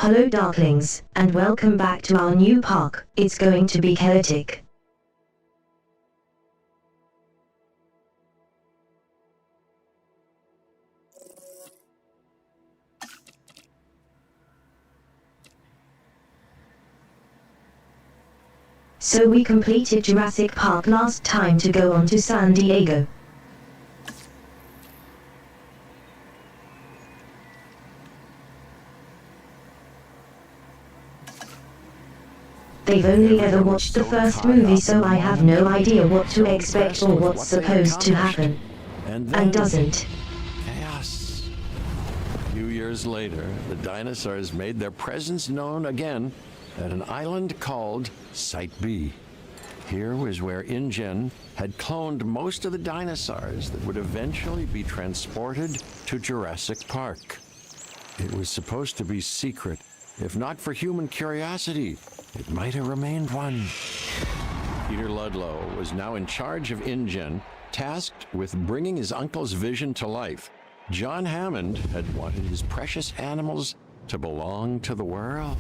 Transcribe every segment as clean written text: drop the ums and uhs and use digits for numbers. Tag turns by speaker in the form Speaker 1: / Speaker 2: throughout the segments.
Speaker 1: Hello Darklings, and welcome back to our new park. It's going to be chaotic. So we completed Jurassic Park last time to go on to San Diego. They've only ever watched the first movie, so I have no idea what to expect or what's supposed to happen. And doesn't.
Speaker 2: Chaos. A few years later, the dinosaurs made their presence known again at an island called Site B. Here was where InGen had cloned most of the dinosaurs that would eventually be transported to Jurassic Park. It was supposed to be secret. If not for human curiosity, it might have remained one. Peter Ludlow was now in charge of InGen, tasked with bringing his uncle's vision to life. John Hammond had wanted his precious animals to belong to the world.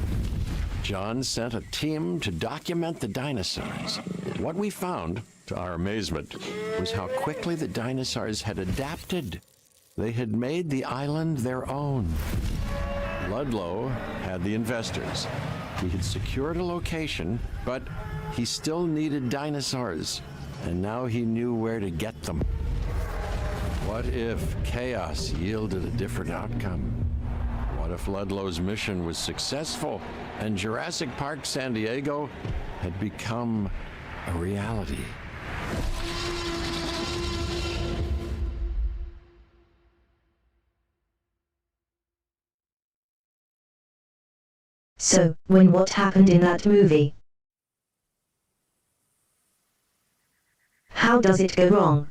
Speaker 2: John sent a team to document the dinosaurs. What we found, to our amazement, was how quickly the dinosaurs had adapted. They had made the island their own. Ludlow had the investors. He had secured a location, but he still needed dinosaurs, and now he knew where to get them. What if chaos yielded a different outcome? What if Ludlow's mission was successful and Jurassic Park San Diego had become a reality?
Speaker 1: So, when what happened in that movie? How does it go wrong?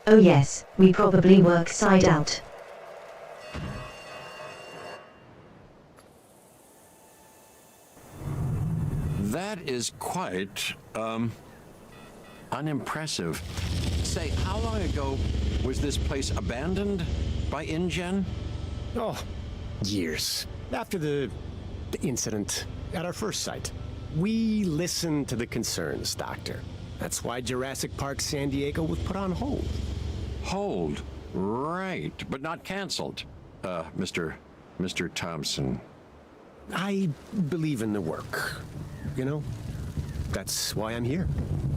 Speaker 1: Oh yes, we probably work side out.
Speaker 2: That is quite, unimpressive. Say, how long ago was this place abandoned by InGen?
Speaker 3: Oh, years. After the incident at our first site. We listened to the concerns, Doctor. That's why Jurassic Park San Diego was put on hold.
Speaker 2: Hold. Right, but not canceled. Mr. Thompson.
Speaker 3: I believe in the work. You know? That's why I'm here.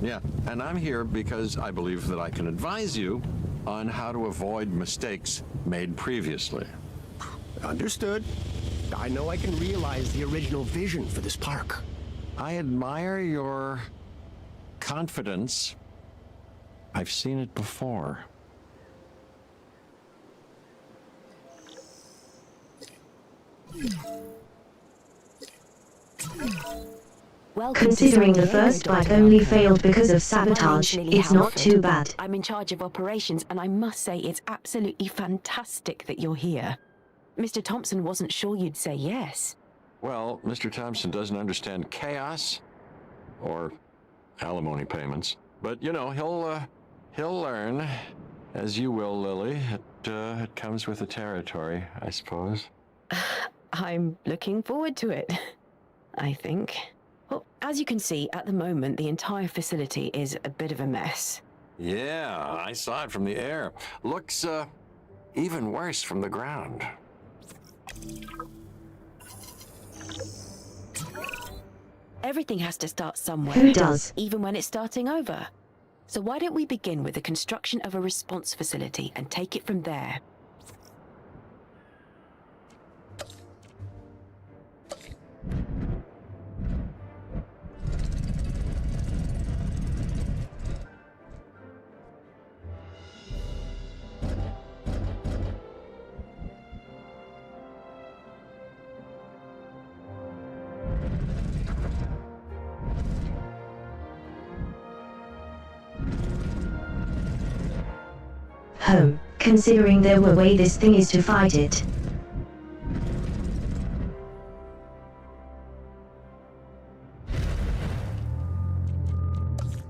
Speaker 2: Yeah, and I'm here because I believe that I can advise you on how to avoid mistakes made previously.
Speaker 3: Understood. I know I can realize the original vision for this park.
Speaker 2: I admire your confidence. I've seen it before.
Speaker 4: Well,
Speaker 1: Considering the first bite only failed because of sabotage, it's not too bad.
Speaker 4: I'm in charge of operations, and I must say it's absolutely fantastic that you're here. Mr. Thompson wasn't sure you'd say yes.
Speaker 2: Well, Mr. Thompson doesn't understand chaos or alimony payments, but you know, he'll learn, as you will, Lily. It comes with the territory, I suppose.
Speaker 4: I'm looking forward to it, I think. Well, as you can see, at the moment, the entire facility is a bit of a mess.
Speaker 2: Yeah, I saw it from the air. Looks, even worse from the ground.
Speaker 4: Everything has to start somewhere.
Speaker 1: Who does?
Speaker 4: Even when it's starting over. So why don't we begin with the construction of a response facility and take it from there?
Speaker 1: Considering there were way this thing is to fight it.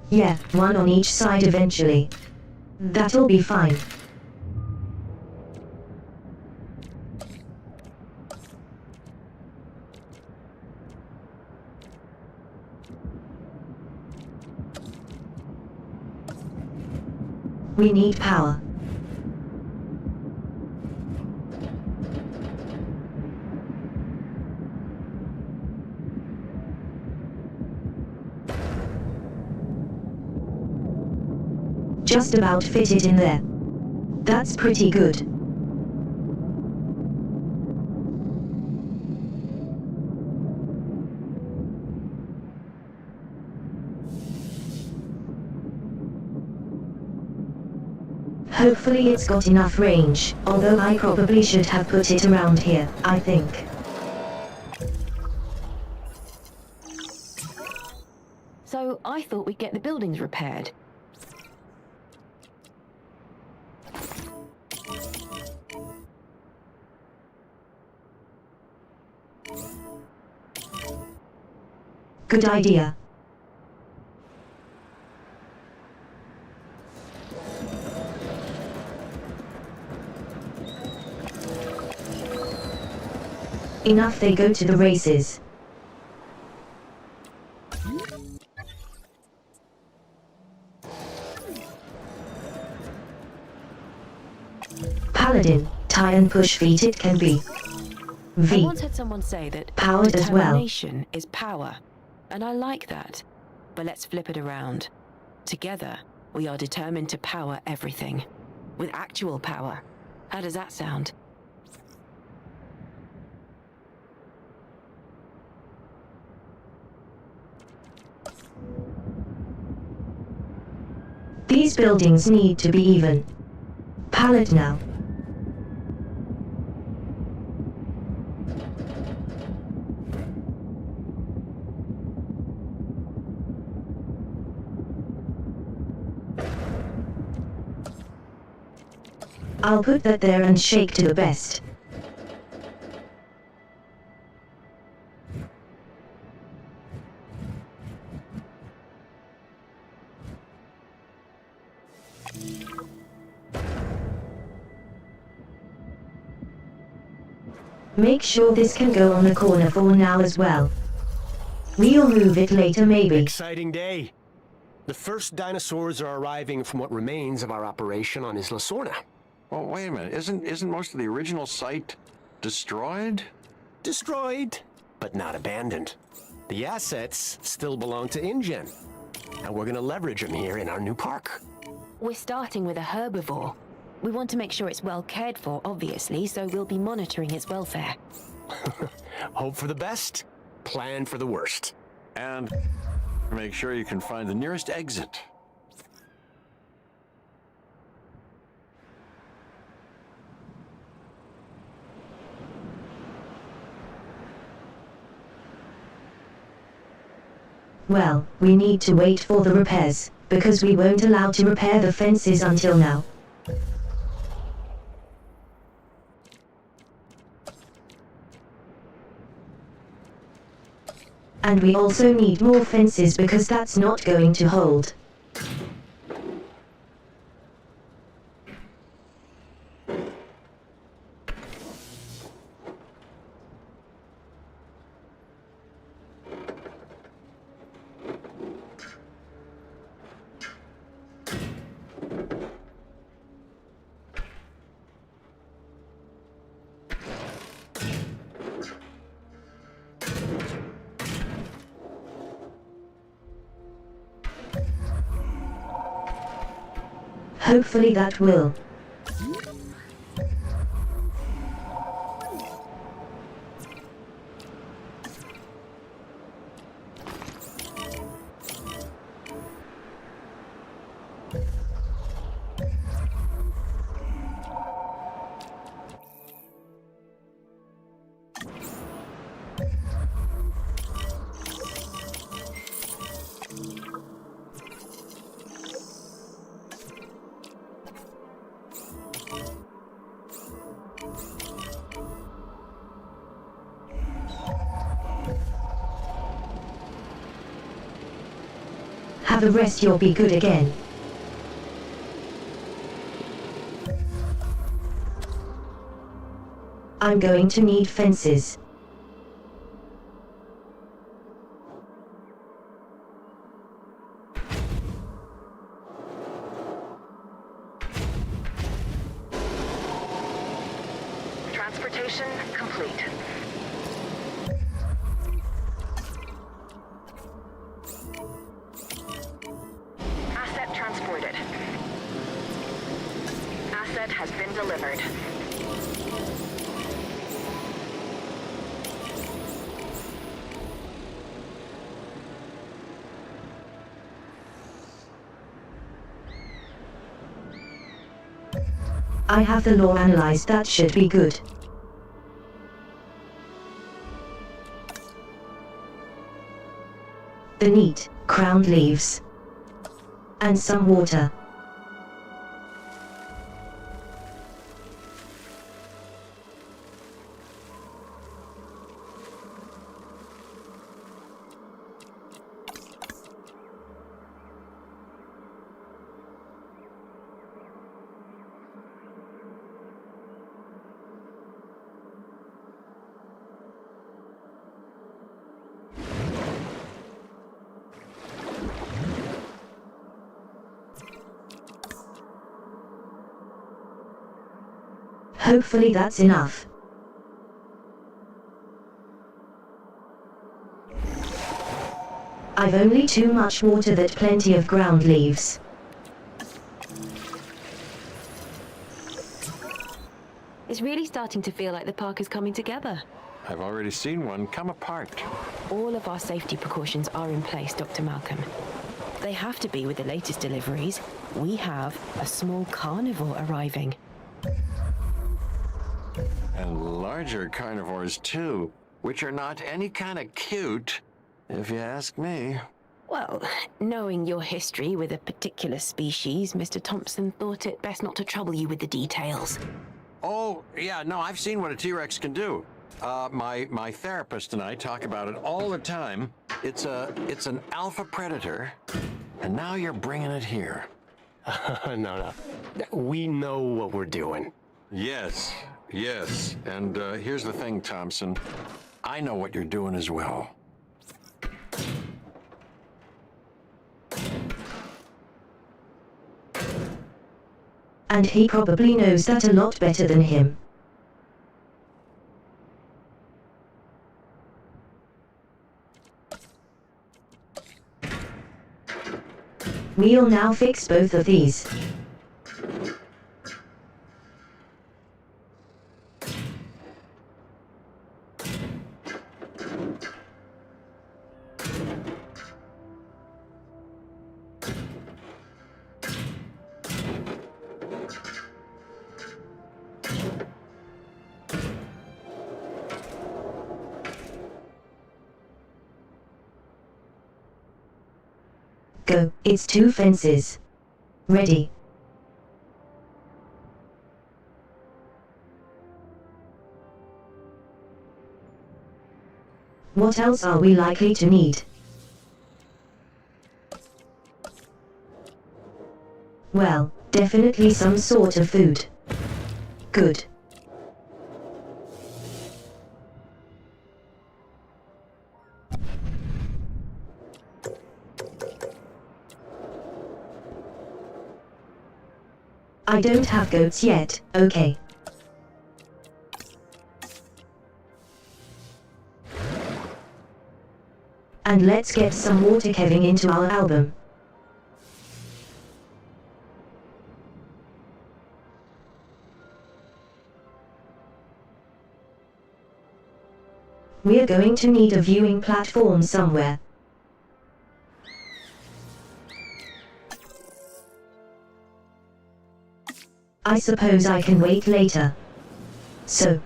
Speaker 1: Yeah, one on each side eventually. That'll be fine. We need power. Just about fit it in there. That's pretty good. Hopefully it's got enough range, although I probably should have put it around here, I think.
Speaker 4: So I thought we'd get the buildings repaired.
Speaker 1: Good idea. Enough, they go to the races. Paladin, tie and push feet it can be.
Speaker 4: I
Speaker 1: V.
Speaker 4: once heard someone say that
Speaker 1: Powered as well.
Speaker 4: determination is power, and I like that. But let's flip it around. Together, we are determined to power everything. With actual power. How does that sound?
Speaker 1: These buildings need to be even. Pallet now. I'll put that there and shake to the best. Make sure this can go on the corner for now as well. We'll move it later maybe.
Speaker 3: Exciting day. The first dinosaurs are arriving from what remains of our operation on Isla Sorna.
Speaker 2: Well, wait a minute. Isn't most of the original site destroyed?
Speaker 3: Destroyed, but not abandoned. The assets still belong to InGen, and we're gonna leverage them here in our new park.
Speaker 4: We're starting with a herbivore. We want to make sure it's well cared for, obviously, so we'll be monitoring its welfare.
Speaker 3: Hope for the best, plan for the worst.
Speaker 2: And make sure you can find the nearest exit.
Speaker 1: Well, we need to wait for the repairs, because we weren't allowed to repair the fences until now. And we also need more fences because that's not going to hold. Hopefully that will. Have a rest, you'll be good again. I'm going to need fences.
Speaker 4: Transportation complete. Asset transported. Asset has been delivered.
Speaker 1: I have the law analyzed, that should be good. The neat, crowned leaves. And some water. Hopefully that's enough. I've only too much water that plenty of ground leaves.
Speaker 4: It's really starting to feel like the park is coming together.
Speaker 2: I've already seen one come apart.
Speaker 4: All of our safety precautions are in place, Dr. Malcolm. They have to be with the latest deliveries. We have a small carnivore arriving.
Speaker 2: And larger carnivores, too, which are not any kind of cute, if you ask me.
Speaker 4: Well, knowing your history with a particular species, Mr. Thompson thought it best not to trouble you with the details.
Speaker 2: Oh, yeah, no, I've seen what a T-Rex can do. My therapist and I talk about it all the time. It's an alpha predator, and now you're bringing it here.
Speaker 3: No. We know what we're doing.
Speaker 2: Yes. And here's the thing, Thompson. I know what you're doing as well.
Speaker 1: And he probably knows that a lot better than him. We'll now fix both of these. Go, it's 2 fences. Ready. What else are we likely to need? Well, definitely some sort of food. Good. I don't have goats yet, okay. And let's get some water keving into our album. We're going to need a viewing platform somewhere. I suppose I can wait later. So.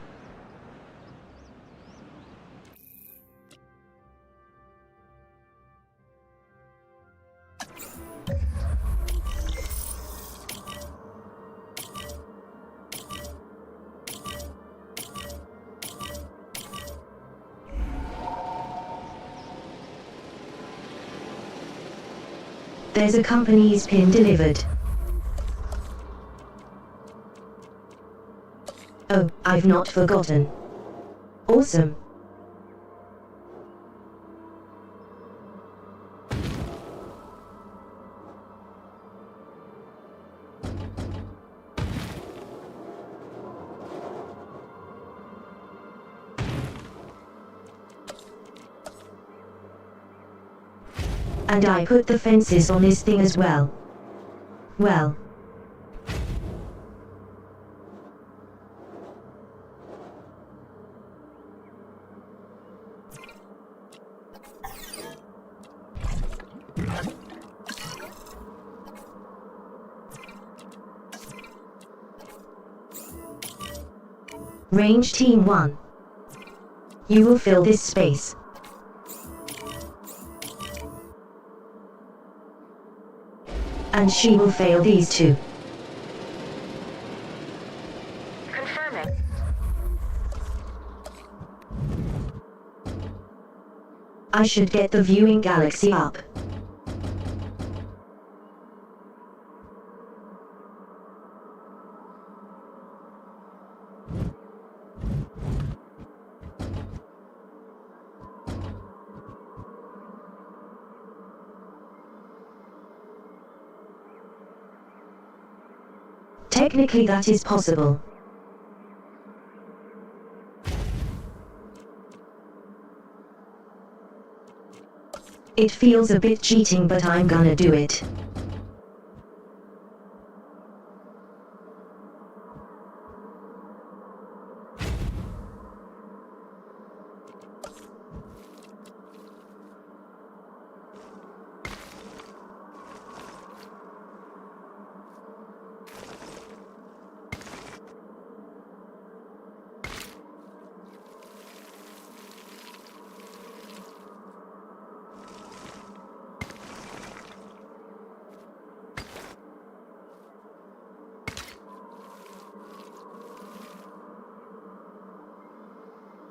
Speaker 1: There's a company's pin delivered. Oh, I've not forgotten. Awesome. And I put the fences on this thing as well. Well. Range Team 1. You will fill this space. And she will fail these 2.
Speaker 4: Confirming.
Speaker 1: I should get the viewing galaxy up. Technically that is possible. It feels a bit cheating, but I'm gonna do it.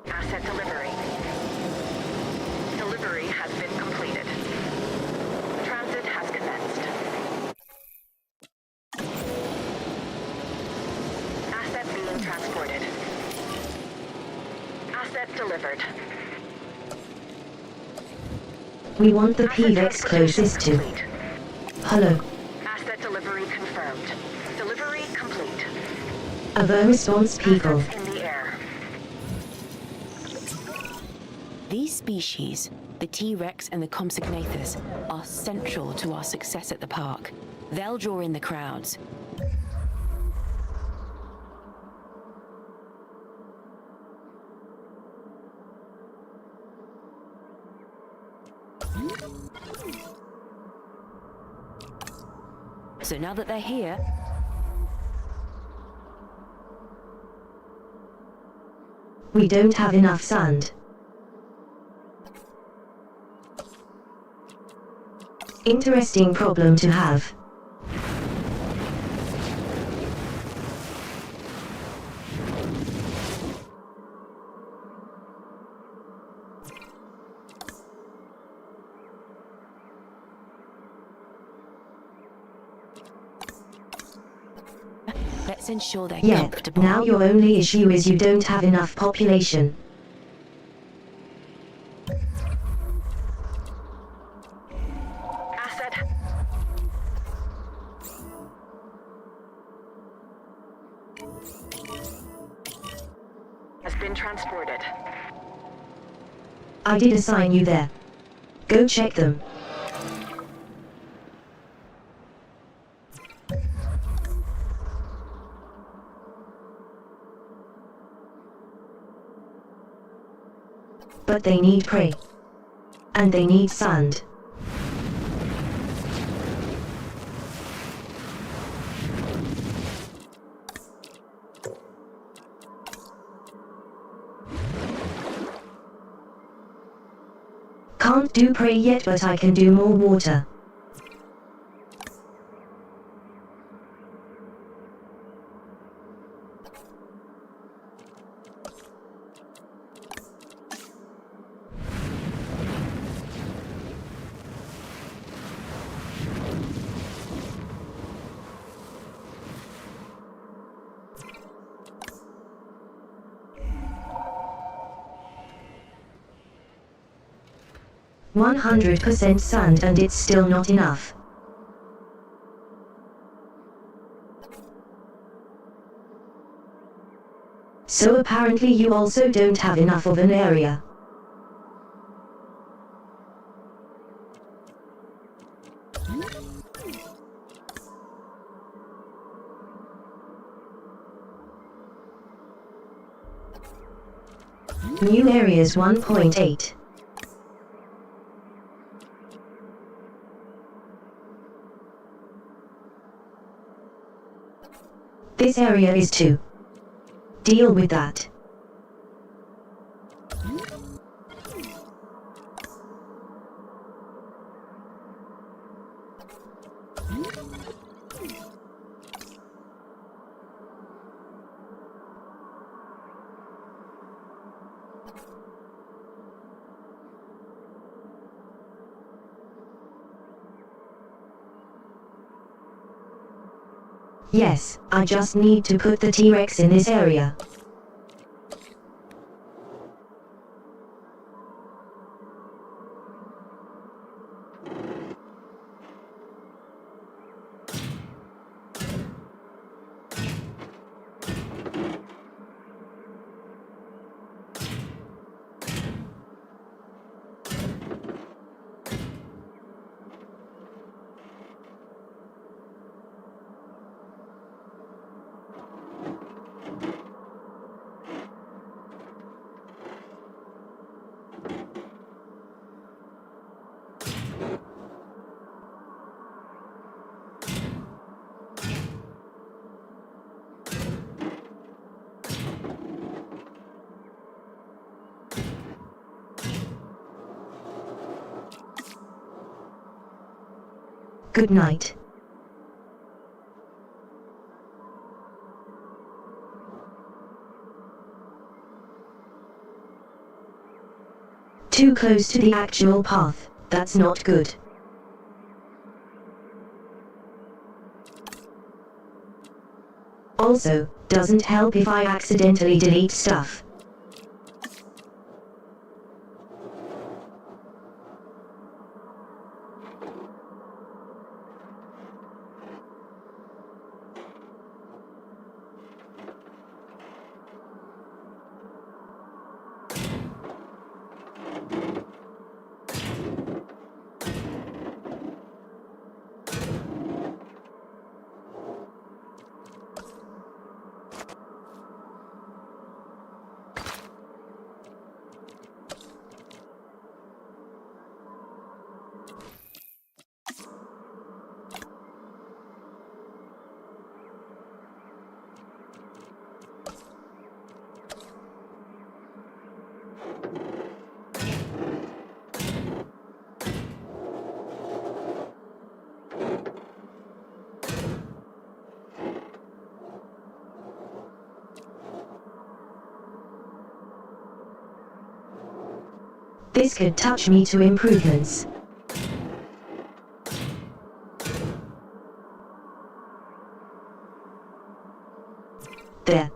Speaker 4: Asset delivery. Delivery has been completed. Transit has commenced. Asset being transported. Asset delivered.
Speaker 1: We want the
Speaker 4: Asset
Speaker 1: P-Rex closest to.
Speaker 4: complete.
Speaker 1: Hello.
Speaker 4: Asset delivery confirmed. Delivery complete.
Speaker 1: Avo response people.
Speaker 4: Assets in the air. These species, the T-Rex and the Compsognathus, are central to our success at the park. They'll draw in the crowds. So now that they're here,
Speaker 1: We don't have enough sand. Interesting problem to have.
Speaker 4: let's ensure they're
Speaker 1: Yep,
Speaker 4: comfortable.
Speaker 1: now your only issue is you don't have enough population.
Speaker 4: Asset. Has been transported.
Speaker 1: I did assign you there. Go check them. But they need prey. And they need sand. Can't do prey yet, but I can do more water. %100% sand, and it's still not enough. So apparently you also don't have enough of an area. New areas 1.8. This area is 2. Deal with that. Yes, I just need to put the T-Rex in this area. Good night. Too close to the actual path, that's not good. Also, doesn't help if I accidentally delete stuff. This could touch me to improvements. There.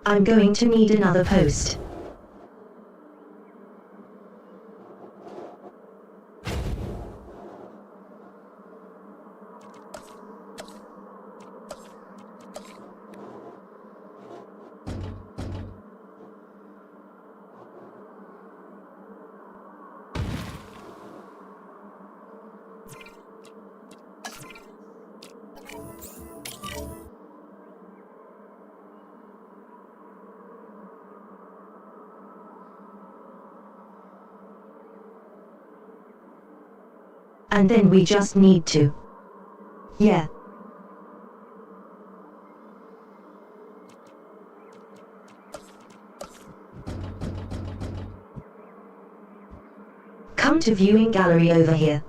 Speaker 1: I'm going to need another post. And then we just need to. Yeah. Come to viewing gallery over here.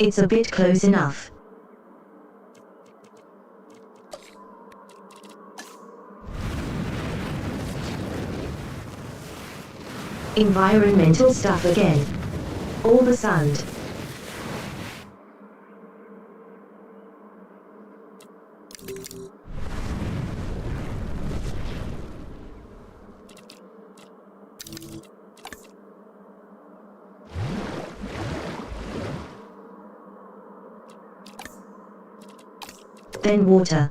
Speaker 1: It's a bit close enough. Environmental stuff again. All the sand. Then water.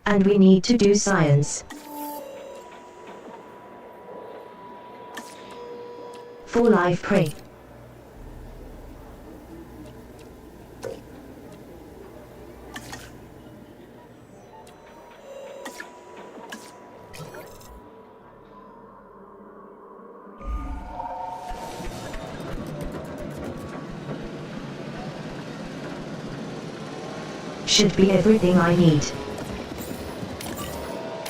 Speaker 1: And we need to do science. For life prey. Should be everything I need.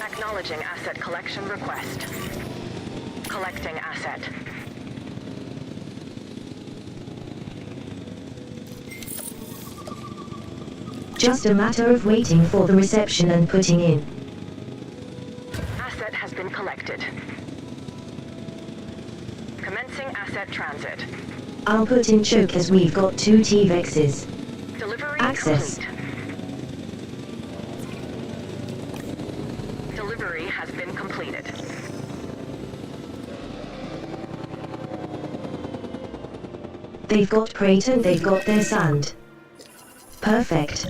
Speaker 4: Acknowledging asset collection request. Collecting asset.
Speaker 1: Just a matter of waiting for the reception and putting in.
Speaker 4: Asset has Asset transit.
Speaker 1: I'll put in choke as we've got 2 T-Vexes.
Speaker 4: Delivery
Speaker 1: Access.
Speaker 4: complete. Delivery has been completed.
Speaker 1: They've got crate and they've got their sand. Perfect.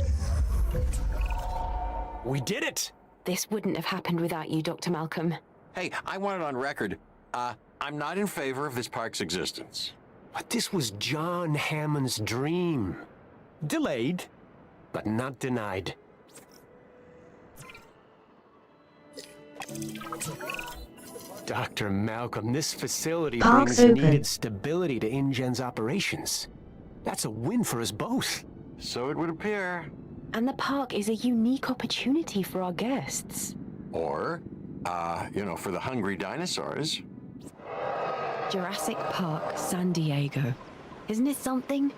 Speaker 3: We did it!
Speaker 4: This wouldn't have happened without you, Dr. Malcolm.
Speaker 2: Hey, I want it on record. I'm not in favor of this park's existence.
Speaker 3: But this was John Hammond's dream. Delayed, but not denied. Dr. Malcolm, this facility
Speaker 1: Park's
Speaker 3: brings
Speaker 1: open.
Speaker 3: needed stability to InGen's operations. That's a win for us both.
Speaker 2: So it would appear.
Speaker 4: And the park is a unique opportunity for our guests.
Speaker 2: Or, for the hungry dinosaurs.
Speaker 4: Jurassic Park, San Diego. Isn't it something?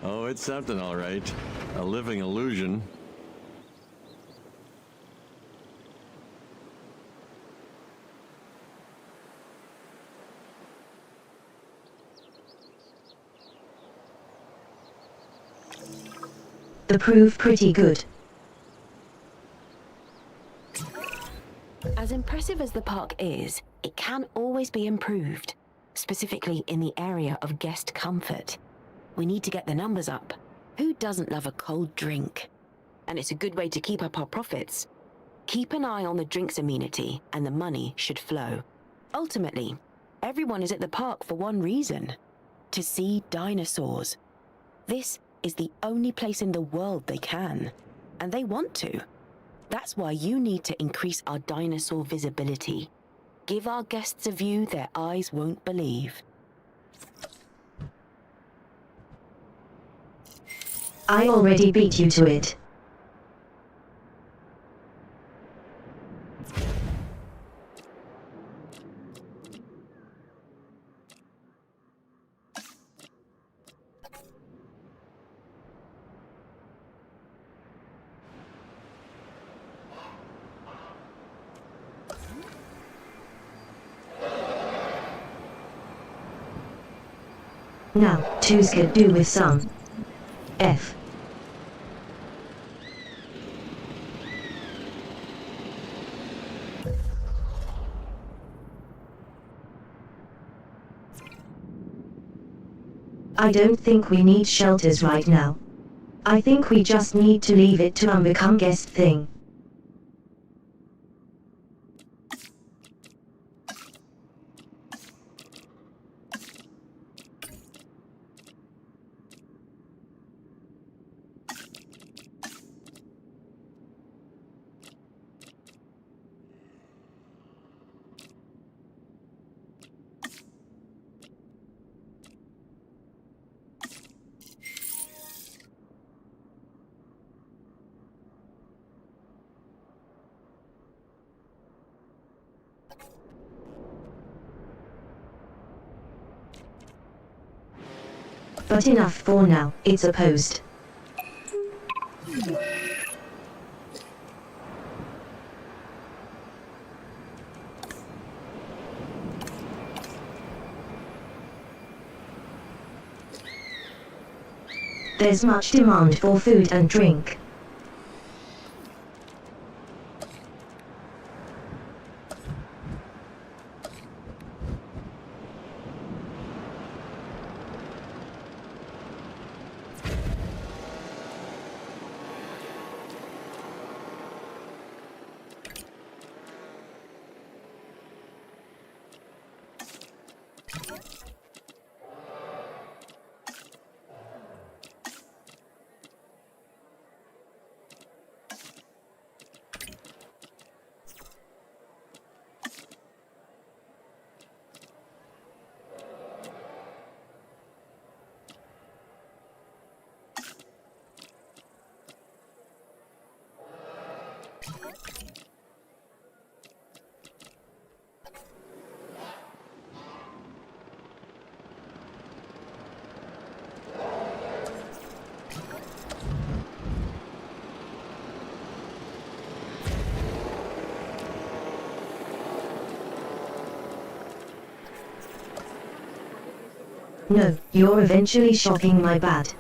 Speaker 2: Oh, it's something, all right. A living illusion.
Speaker 1: The proof pretty good.
Speaker 4: As impressive as the park is, it can always be improved, specifically in the area of guest comfort. We need to get the numbers up. Who doesn't love a cold drink? And it's a good way to keep up our profits. Keep an eye on the drinks amenity, and the money should flow. Ultimately, everyone is at the park for one reason: to see dinosaurs. This is the only place in the world they can, and they want to. That's why you need to increase our dinosaur visibility. Give our guests a view their eyes won't believe.
Speaker 1: I already beat you to it. Now, twos could do with some F. I don't think we need shelters right now. I think we just need to leave it to become guest thing. But enough for now, it's a post. There's much demand for food and drink. No, you're eventually shocking my bad.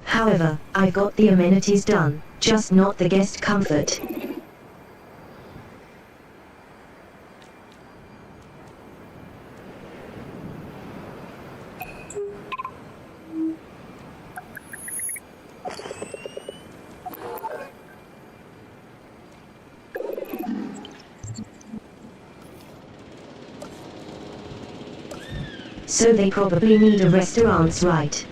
Speaker 1: However, I got the amenities done, just not the guest comfort. So they probably need a restaurant, right?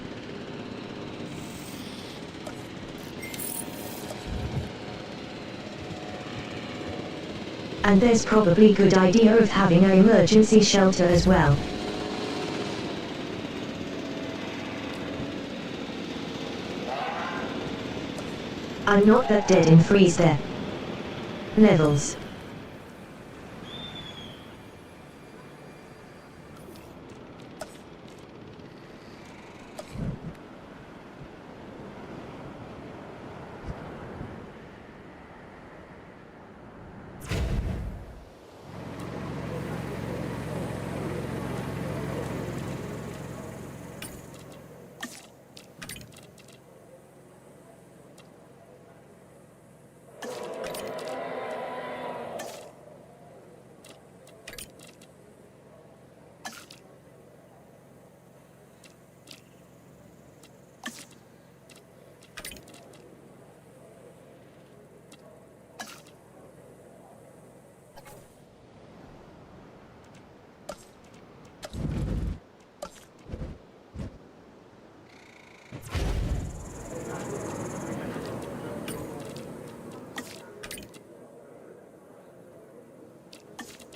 Speaker 1: And there's probably good idea of having an emergency shelter as well. I'm not that dead in freeze there. Levels.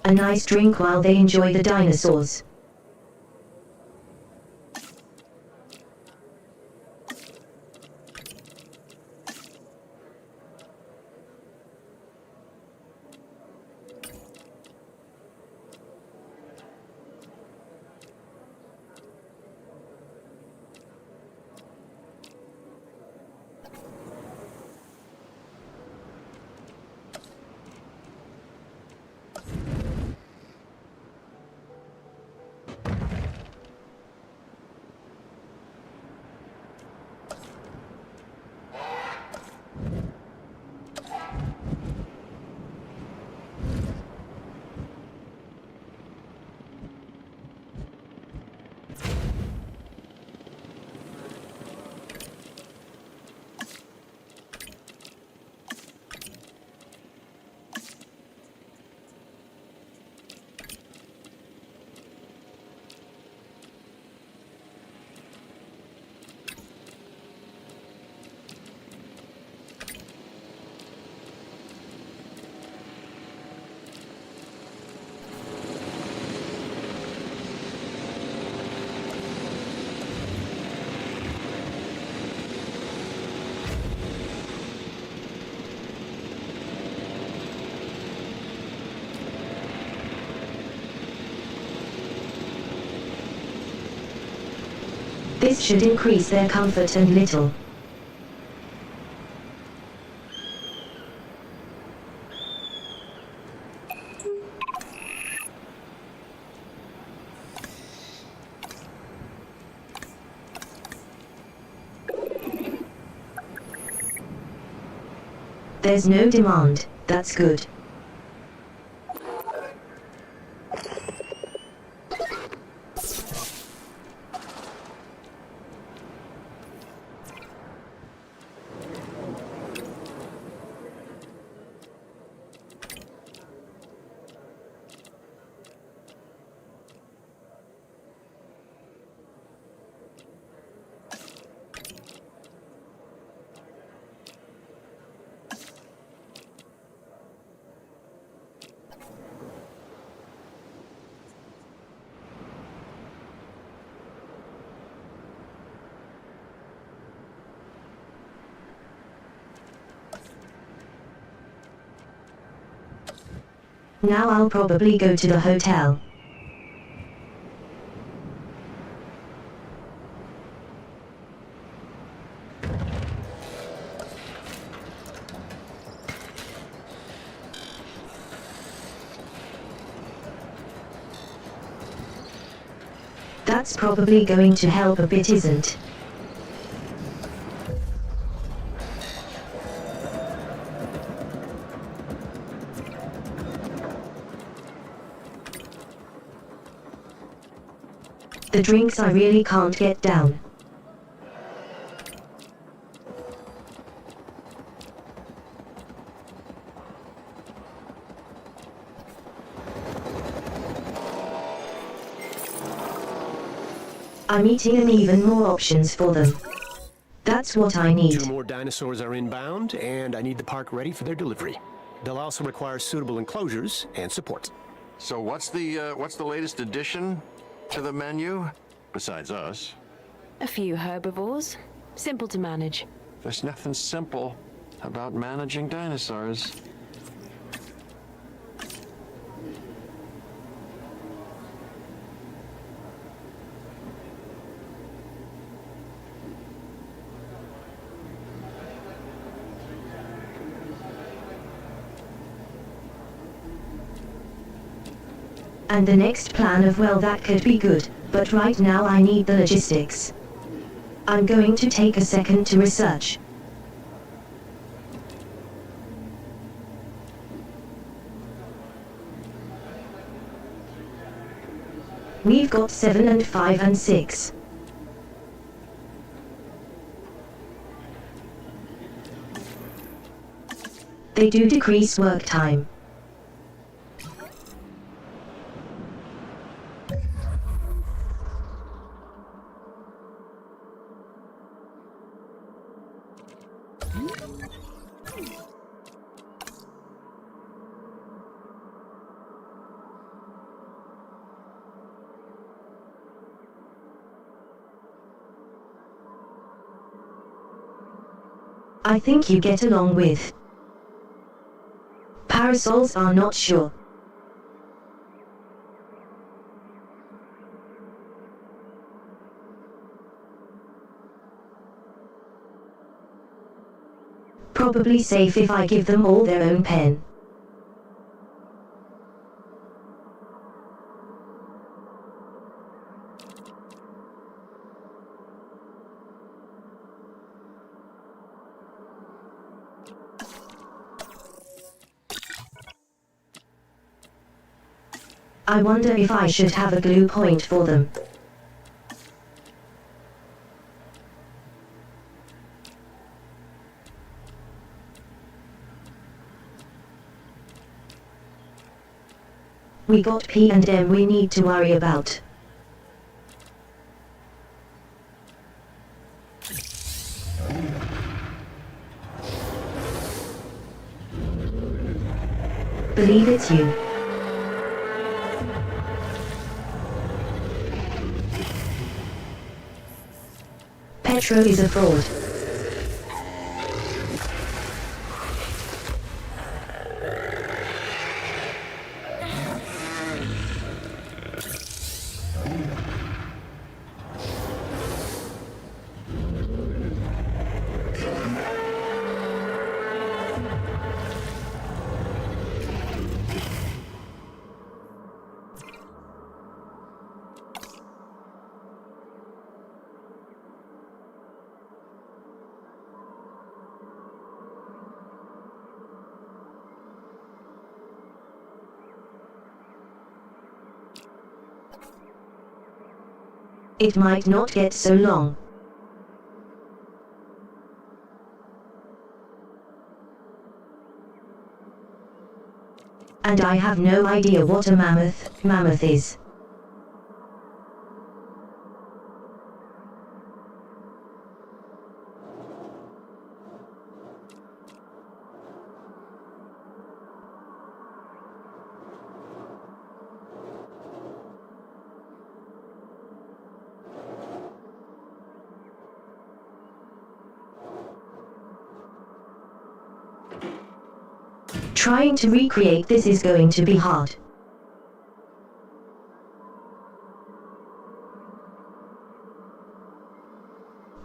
Speaker 1: A nice drink while they enjoy the dinosaurs. This should increase their comfort and little. There's no demand, that's good. Now I'll probably go to the hotel. That's probably going to help a bit, isn't? The drinks I really can't get down. I'm eating and even more options for them. That's what I need.
Speaker 3: 2 more dinosaurs are inbound, and I need the park ready for their delivery. They'll also require suitable enclosures and support.
Speaker 2: So what's the latest addition to the menu? Besides us.
Speaker 4: A few herbivores. Simple to manage.
Speaker 2: There's nothing simple about managing dinosaurs.
Speaker 1: And the next plan of, well, that could be good, but right now I need the logistics. I'm going to take a second to research. We've got 7 and 5 and 6. They do decrease work time. I think you get along with. Parasols are not sure. Probably safe if I give them all their own pen. I wonder if I should have a glue point for them. We got P and M we need to worry about. Believe it's you. Petro is a fraud. It might not get so long. And I have no idea what a mammoth is. Trying to recreate this is going to be hard.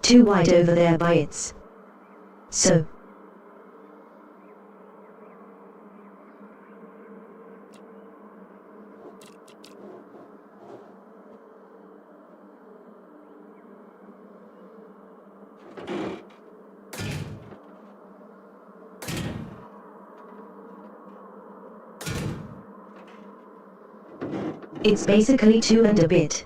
Speaker 1: Too wide over there by its. So. It's basically 2 and a bit.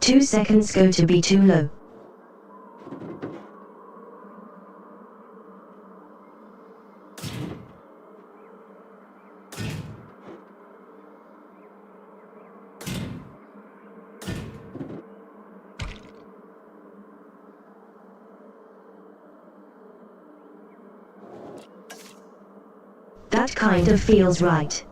Speaker 1: Two seconds go to be too low. That kind of feels right.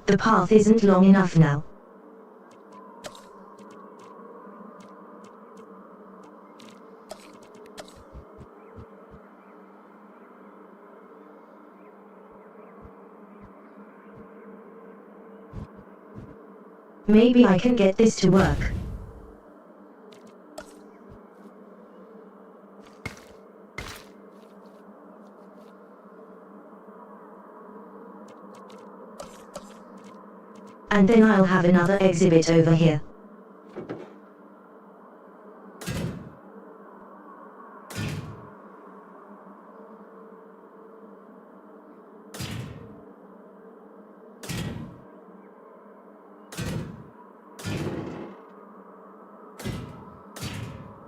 Speaker 1: The path isn't long enough now. Maybe I can get this to work. And then I'll have another exhibit over here.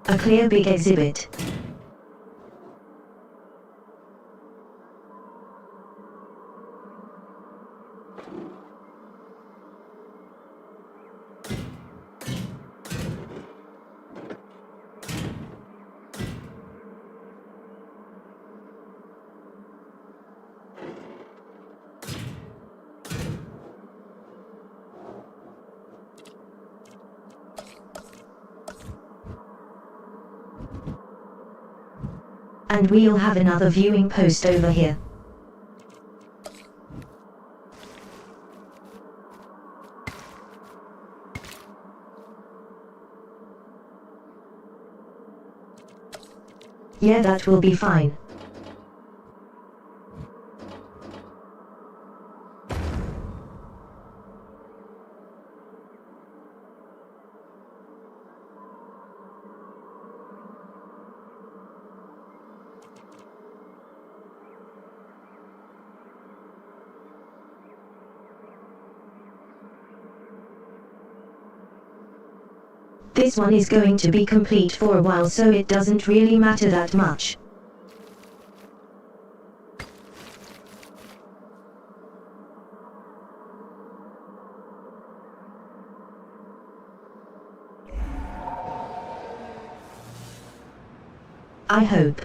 Speaker 1: A clear big exhibit. And we'll have another viewing post over here. Yeah, that will be fine. This one is going to be complete for a while, so it doesn't really matter that much. I hope.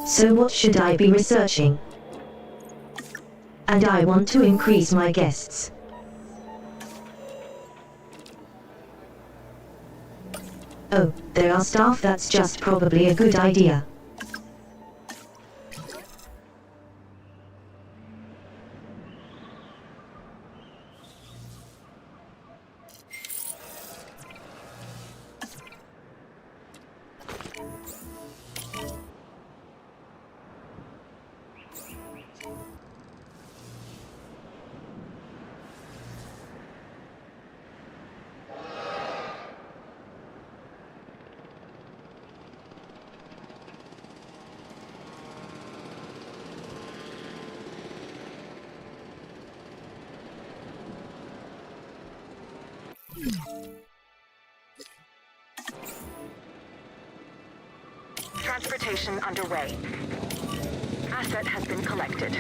Speaker 1: So what should I be researching? And I want to increase my guests. Oh, there are staff. That's just probably a good idea.
Speaker 5: Transportation underway. Asset has been collected.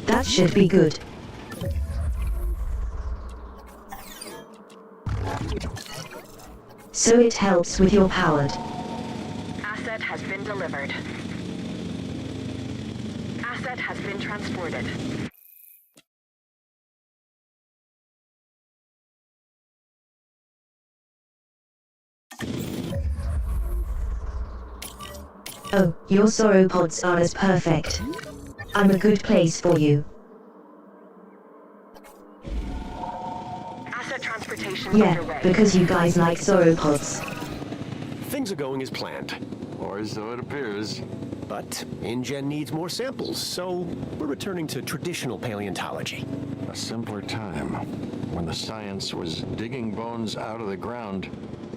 Speaker 1: That should be good. So it helps with your powered.
Speaker 5: Asset has been delivered. Asset has been transported.
Speaker 1: Oh, your sauropods are as perfect. I'm a good place for you.
Speaker 5: Asset transportation
Speaker 1: Yeah,
Speaker 5: underway.
Speaker 1: because you guys like sauropods.
Speaker 3: Things are going as planned.
Speaker 2: Or so it appears.
Speaker 3: But InGen needs more samples, so we're returning to traditional paleontology.
Speaker 2: A simpler time, when the science was digging bones out of the ground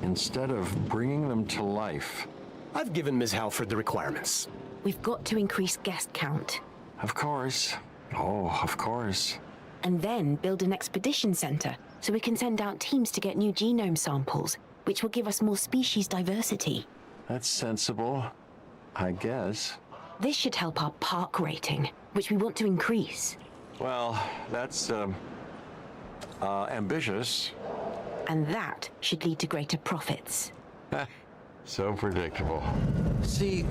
Speaker 2: instead of bringing them to life.
Speaker 3: I've given Ms. Halford the requirements.
Speaker 4: We've got to increase guest count.
Speaker 2: Of course. Oh, of course.
Speaker 4: And then build an expedition center so we can send out teams to get new genome samples, which will give us more species diversity.
Speaker 2: That's sensible, I guess.
Speaker 4: This should help our park rating, which we want to increase.
Speaker 2: Well, that's, ambitious.
Speaker 4: And that should lead to greater profits.
Speaker 2: So predictable. See,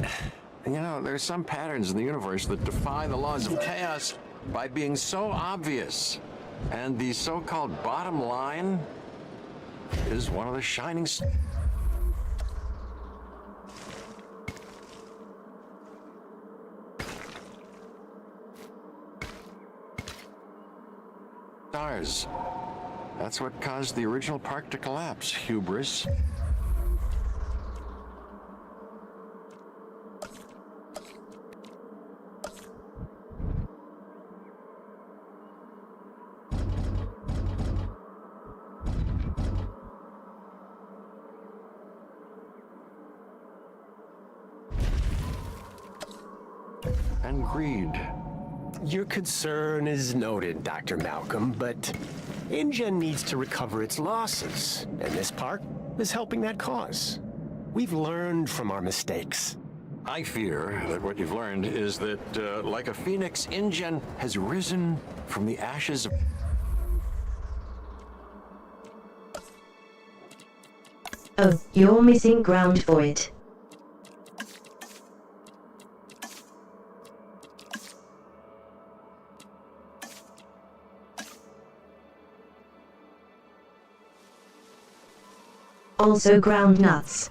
Speaker 2: there's some patterns in the universe that defy the laws of chaos by being so obvious. And the so-called bottom line is one of the shining stars. That's what caused the original park to collapse, hubris. And greed.
Speaker 3: Your concern is noted, Dr. Malcolm, but InGen needs to recover its losses, and this park is helping that cause. We've learned from our mistakes.
Speaker 2: I fear that what you've learned is that, like a phoenix, InGen has risen from the ashes of...
Speaker 1: Oh, you're missing ground for it. Also ground nuts.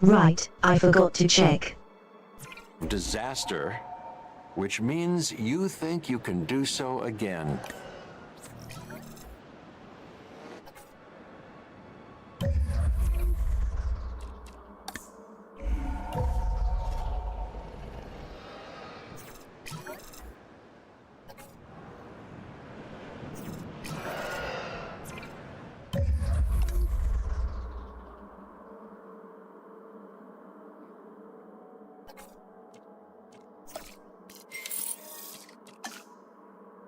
Speaker 1: Right, I forgot to check.
Speaker 2: disaster, which means you think you can do so again.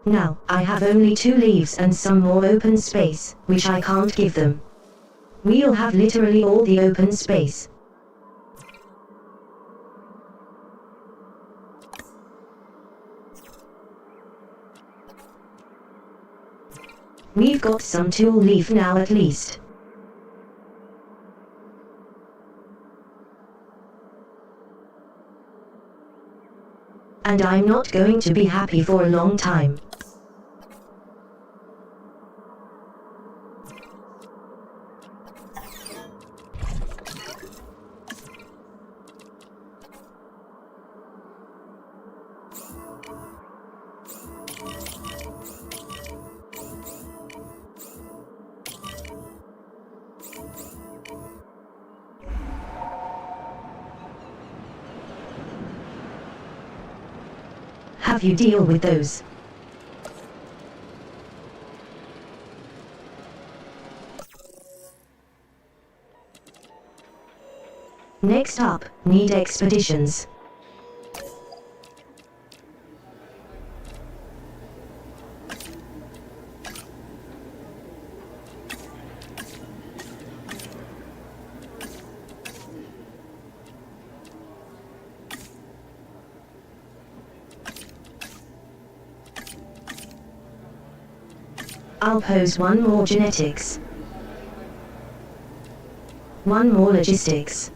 Speaker 1: Now, I have only 2 leaves and some more open space, which I can't give them. We'll have literally all the open space. We've got some tool leaf now at least. And I'm not going to be happy for a long time. Have you deal with those? Next up, need expeditions. I'll pose one more genetics. One more logistics.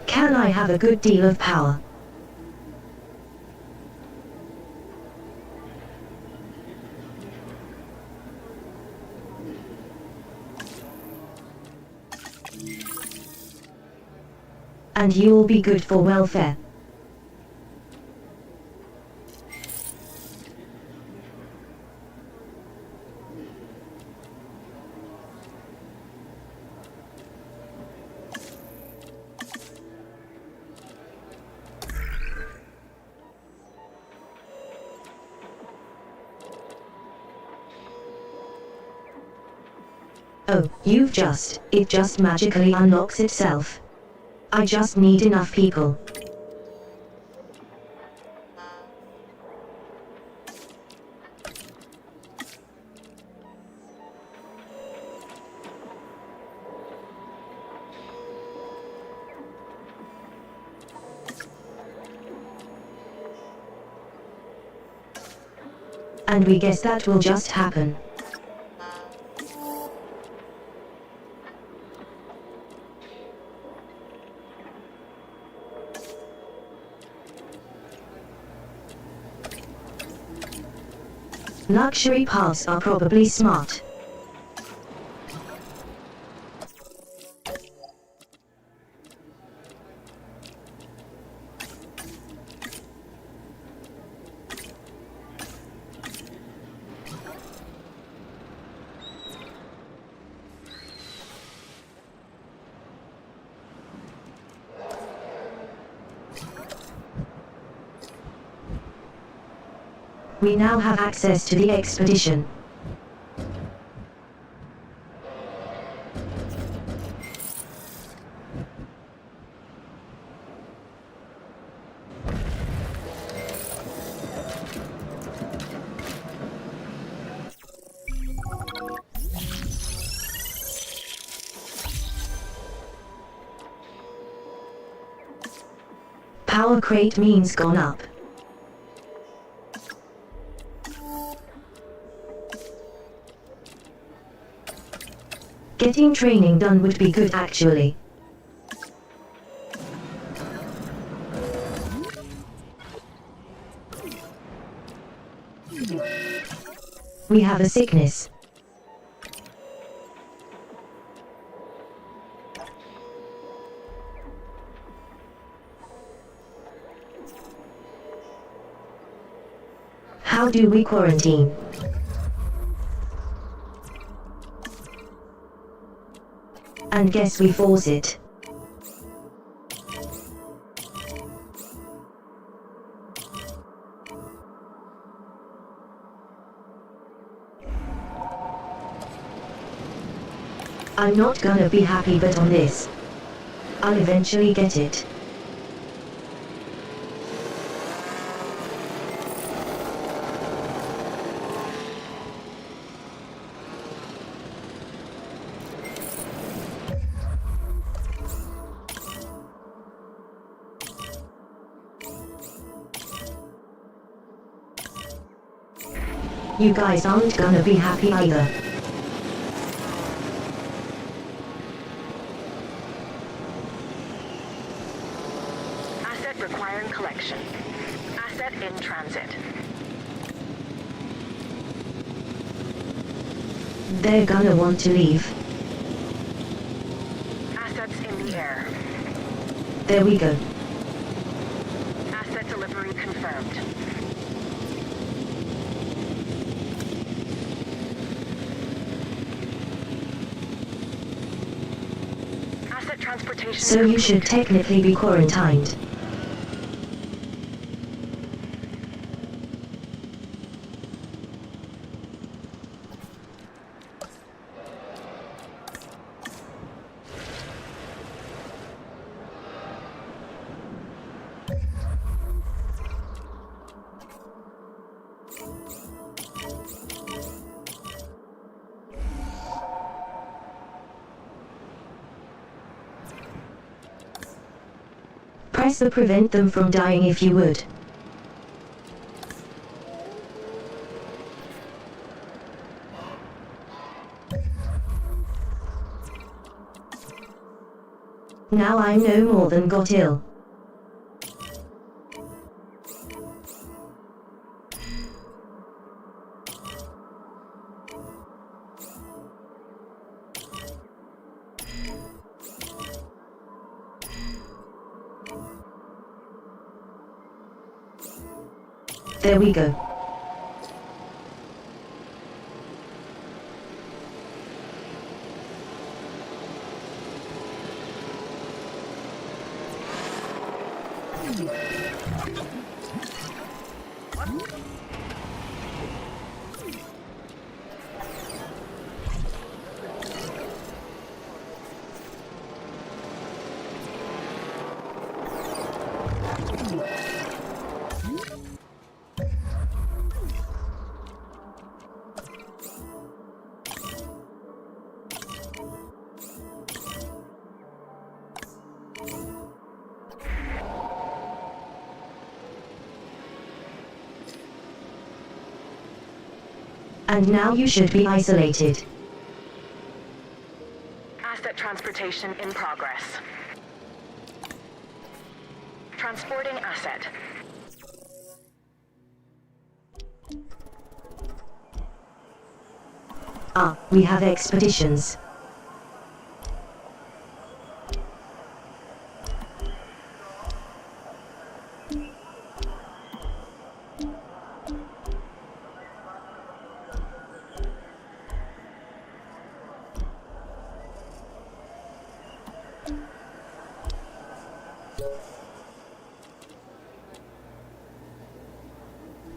Speaker 1: Can I have a good deal of power? And you'll be good for welfare. Oh, it just magically unlocks itself. I just need enough people. And we guess that will just happen. Luxury paths are probably smart. We now have access to the expedition. Power crate means gone up. Getting training done would be good actually. We have a sickness. How do we quarantine? And guess we force it. I'm not gonna be happy but on this. I'll eventually get it. You guys aren't gonna be happy either.
Speaker 5: Asset requiring collection. Asset in transit.
Speaker 1: They're gonna want to leave.
Speaker 5: Assets in the air.
Speaker 1: There we go.
Speaker 5: Asset delivery confirmed. Asset transportation
Speaker 1: So you should
Speaker 5: complete.
Speaker 1: technically be quarantined. Press the prevent them from dying if you would. Now I'm no more than got ill. There we go. And now you should be isolated.
Speaker 5: Asset transportation in progress. Transporting asset.
Speaker 1: Ah, we have expeditions.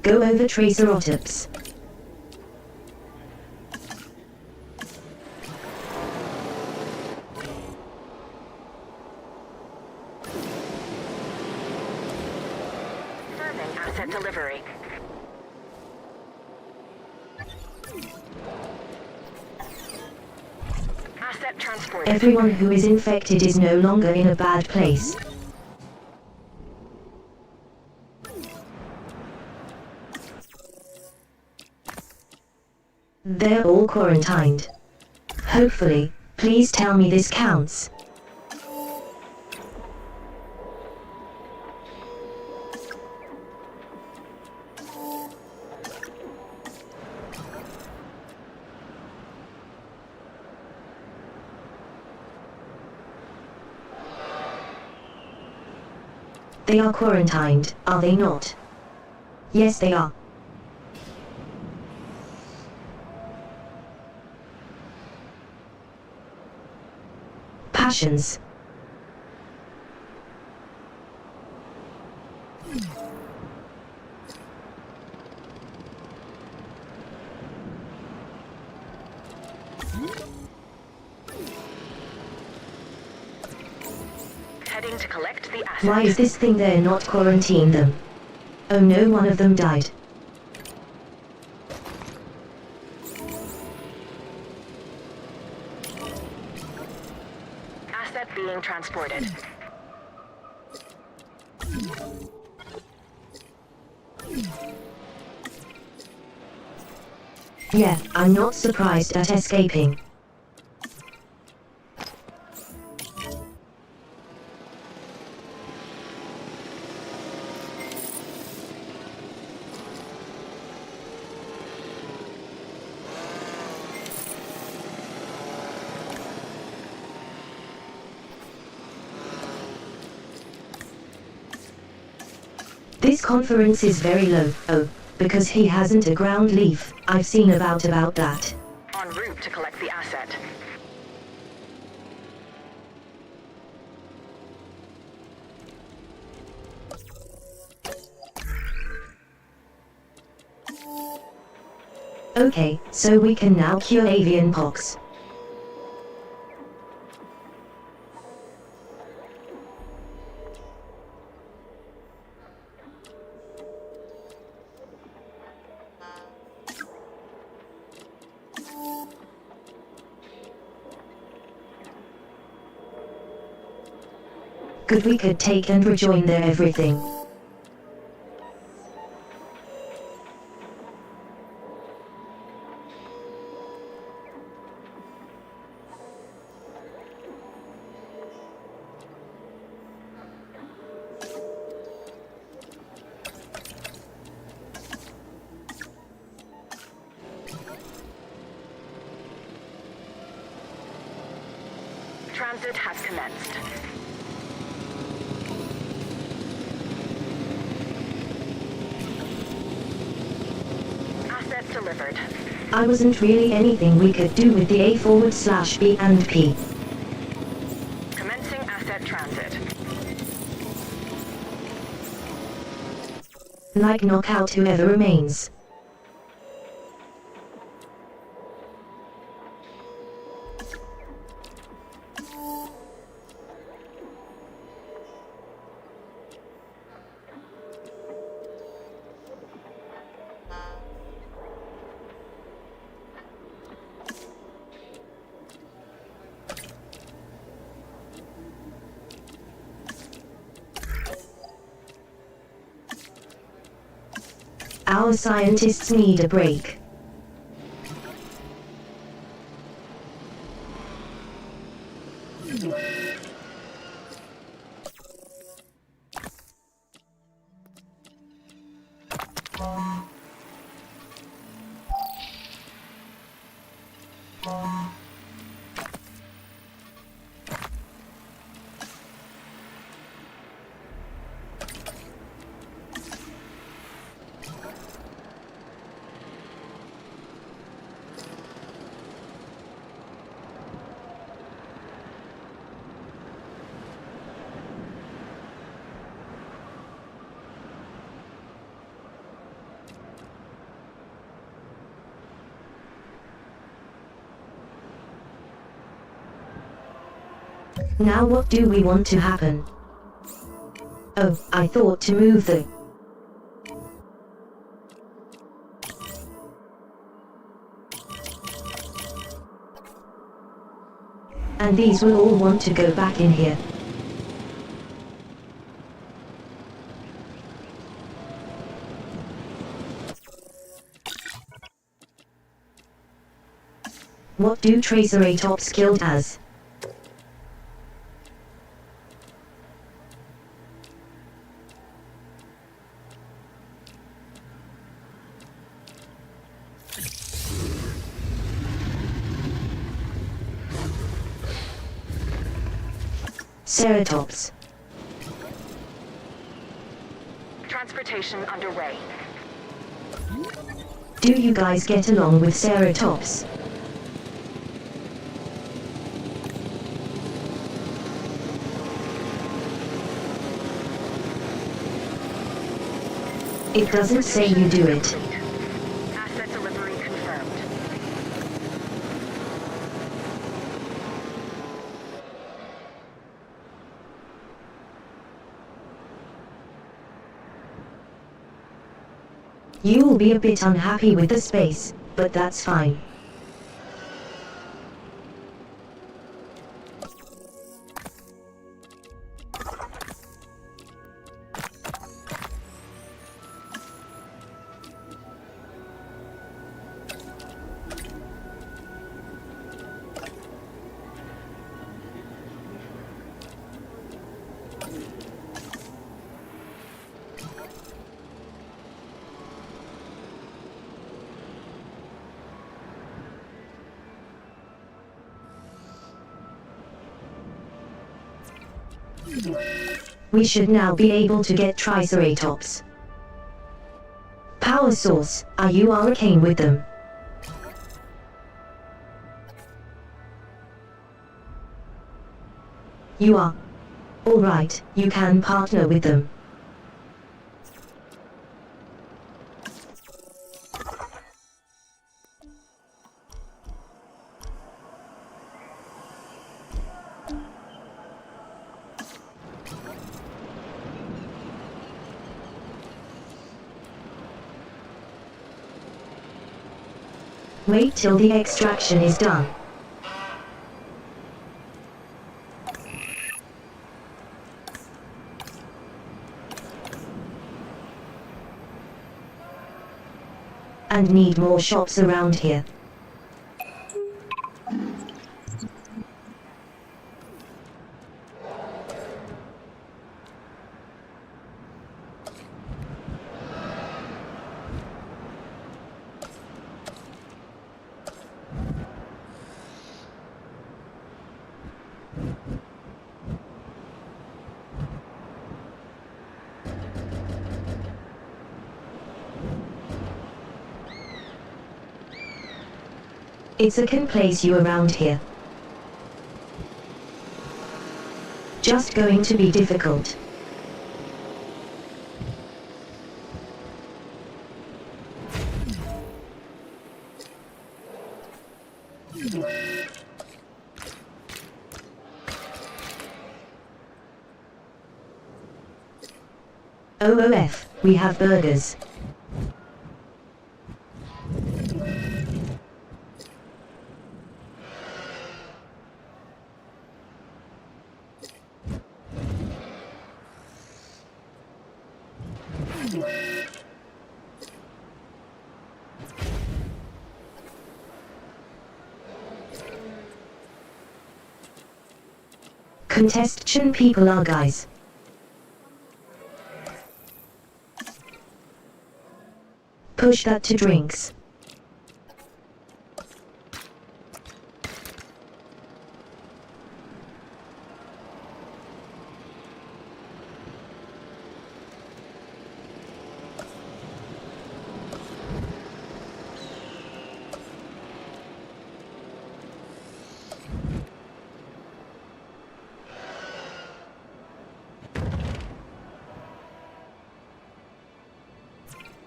Speaker 1: Go over Triceratops.
Speaker 5: Confirming asset delivery. Asset transported.
Speaker 1: Everyone who is infected is no longer in a bad place. They're all quarantined. Hopefully, please tell me this counts. They are quarantined, are they not? Yes, they are. Passions.
Speaker 5: Heading to collect the asset.
Speaker 1: Why is this thing there not quarantine them? Oh no, one of them died.
Speaker 5: Asset being transported.
Speaker 1: Yeah, I'm not surprised at escaping. This conference is very low, oh, because he hasn't a ground leaf. I've seen about that.
Speaker 5: En route to collect the asset.
Speaker 1: Okay, so we can now cure avian pox. Good, we could take and rejoin their everything.
Speaker 5: Transit has commenced. Asset delivered.
Speaker 1: I wasn't really anything we could do with the A/B and P.
Speaker 5: Commencing asset transit.
Speaker 1: Like knock out whoever remains. Our scientists need a break. Now what do we want to happen? Oh, I thought to move the... And these will all want to go back in here. What do Triceratops killed as? Ceratops.
Speaker 5: Transportation underway.
Speaker 1: Do you guys get along with Ceratops? It doesn't say you do it.
Speaker 5: Asset delivery confirmed.
Speaker 1: You will be a bit unhappy with the space, but that's fine. We should now be able to get Triceratops. Power source, are you arcane with them? You are. Alright, you can partner with them. Wait till the extraction is done. And need more shops around here. It's a can place you around here. Just going to be difficult. OOF, we have burgers. Contestation people are guys. Push that to drinks.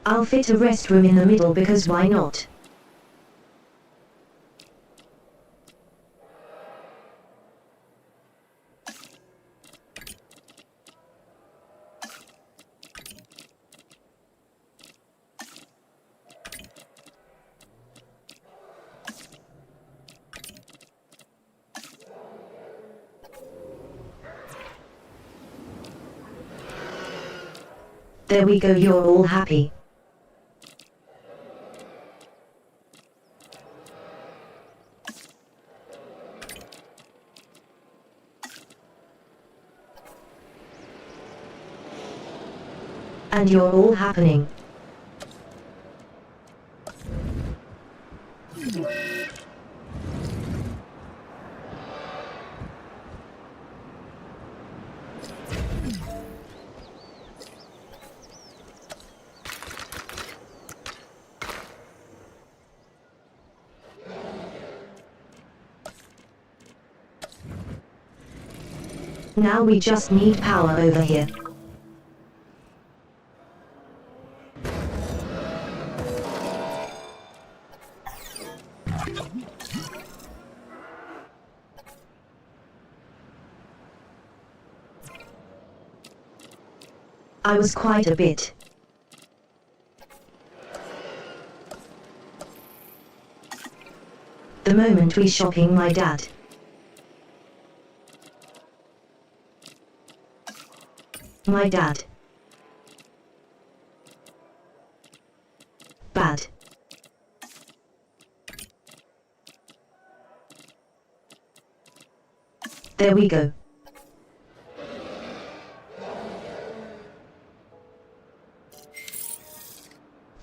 Speaker 1: I'll fit a restroom in the middle because why not? There we go, you're all happy. And you're all happening. Now we just need power over here. I was quite a bit. The moment we shopping my dad. My dad. Bad. There we go.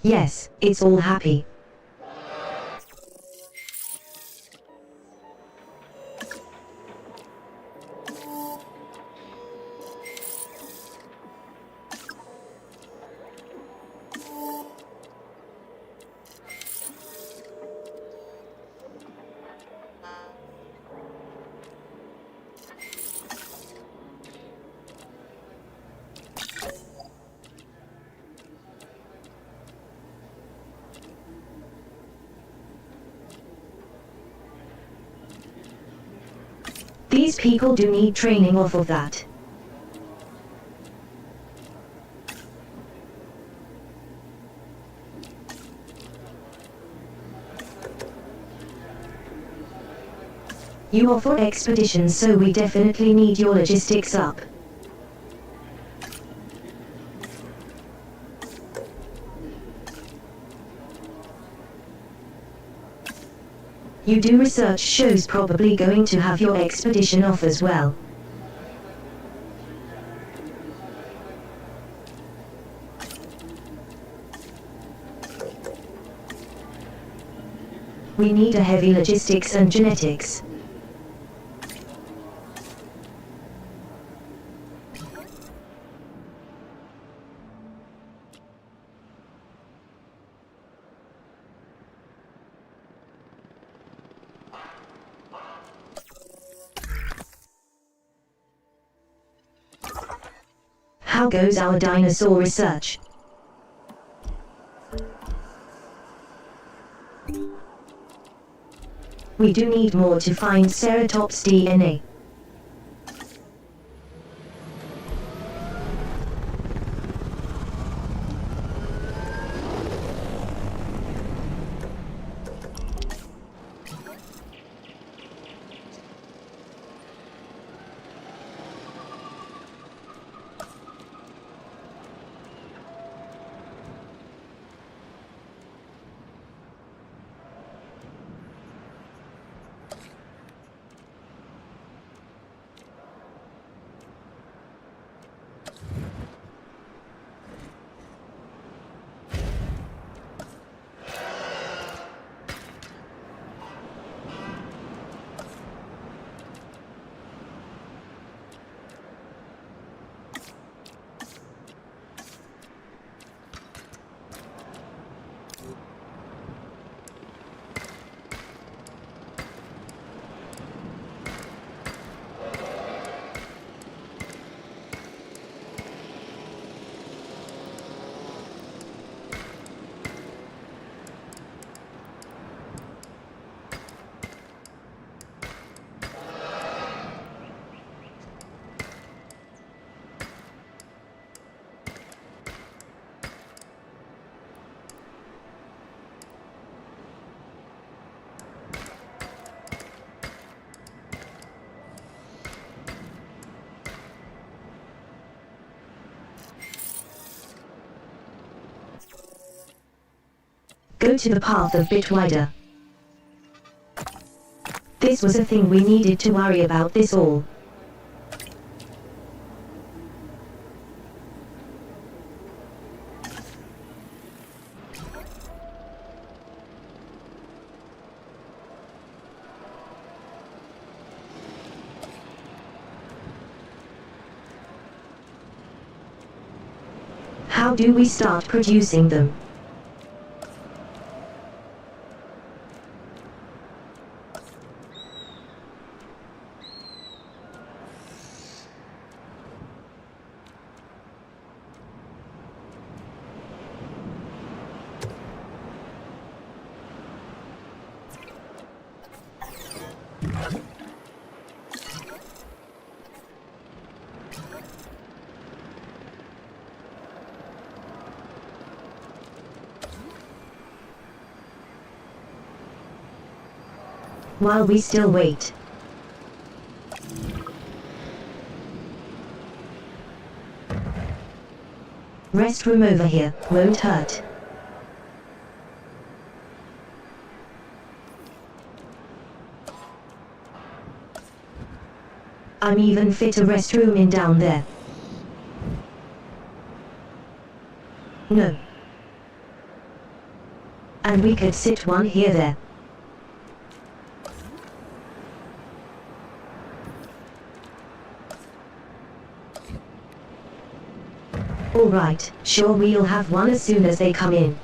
Speaker 1: Yes, it's all happy. These people do need training off of that. You are for expeditions, so we definitely need your logistics up. You do research shows, probably going to have your expedition off as well. We need a heavy logistics and genetics. How goes our dinosaur research? We do need more to find Ceratops DNA. Go to the path a bit wider. This was a thing we needed to worry about this all. How do we start producing them? While we still wait. Rest room over here, won't hurt. I'm even fit a restroom in down there. And we could sit one here there. Alright, sure, we'll have one as soon as they come in.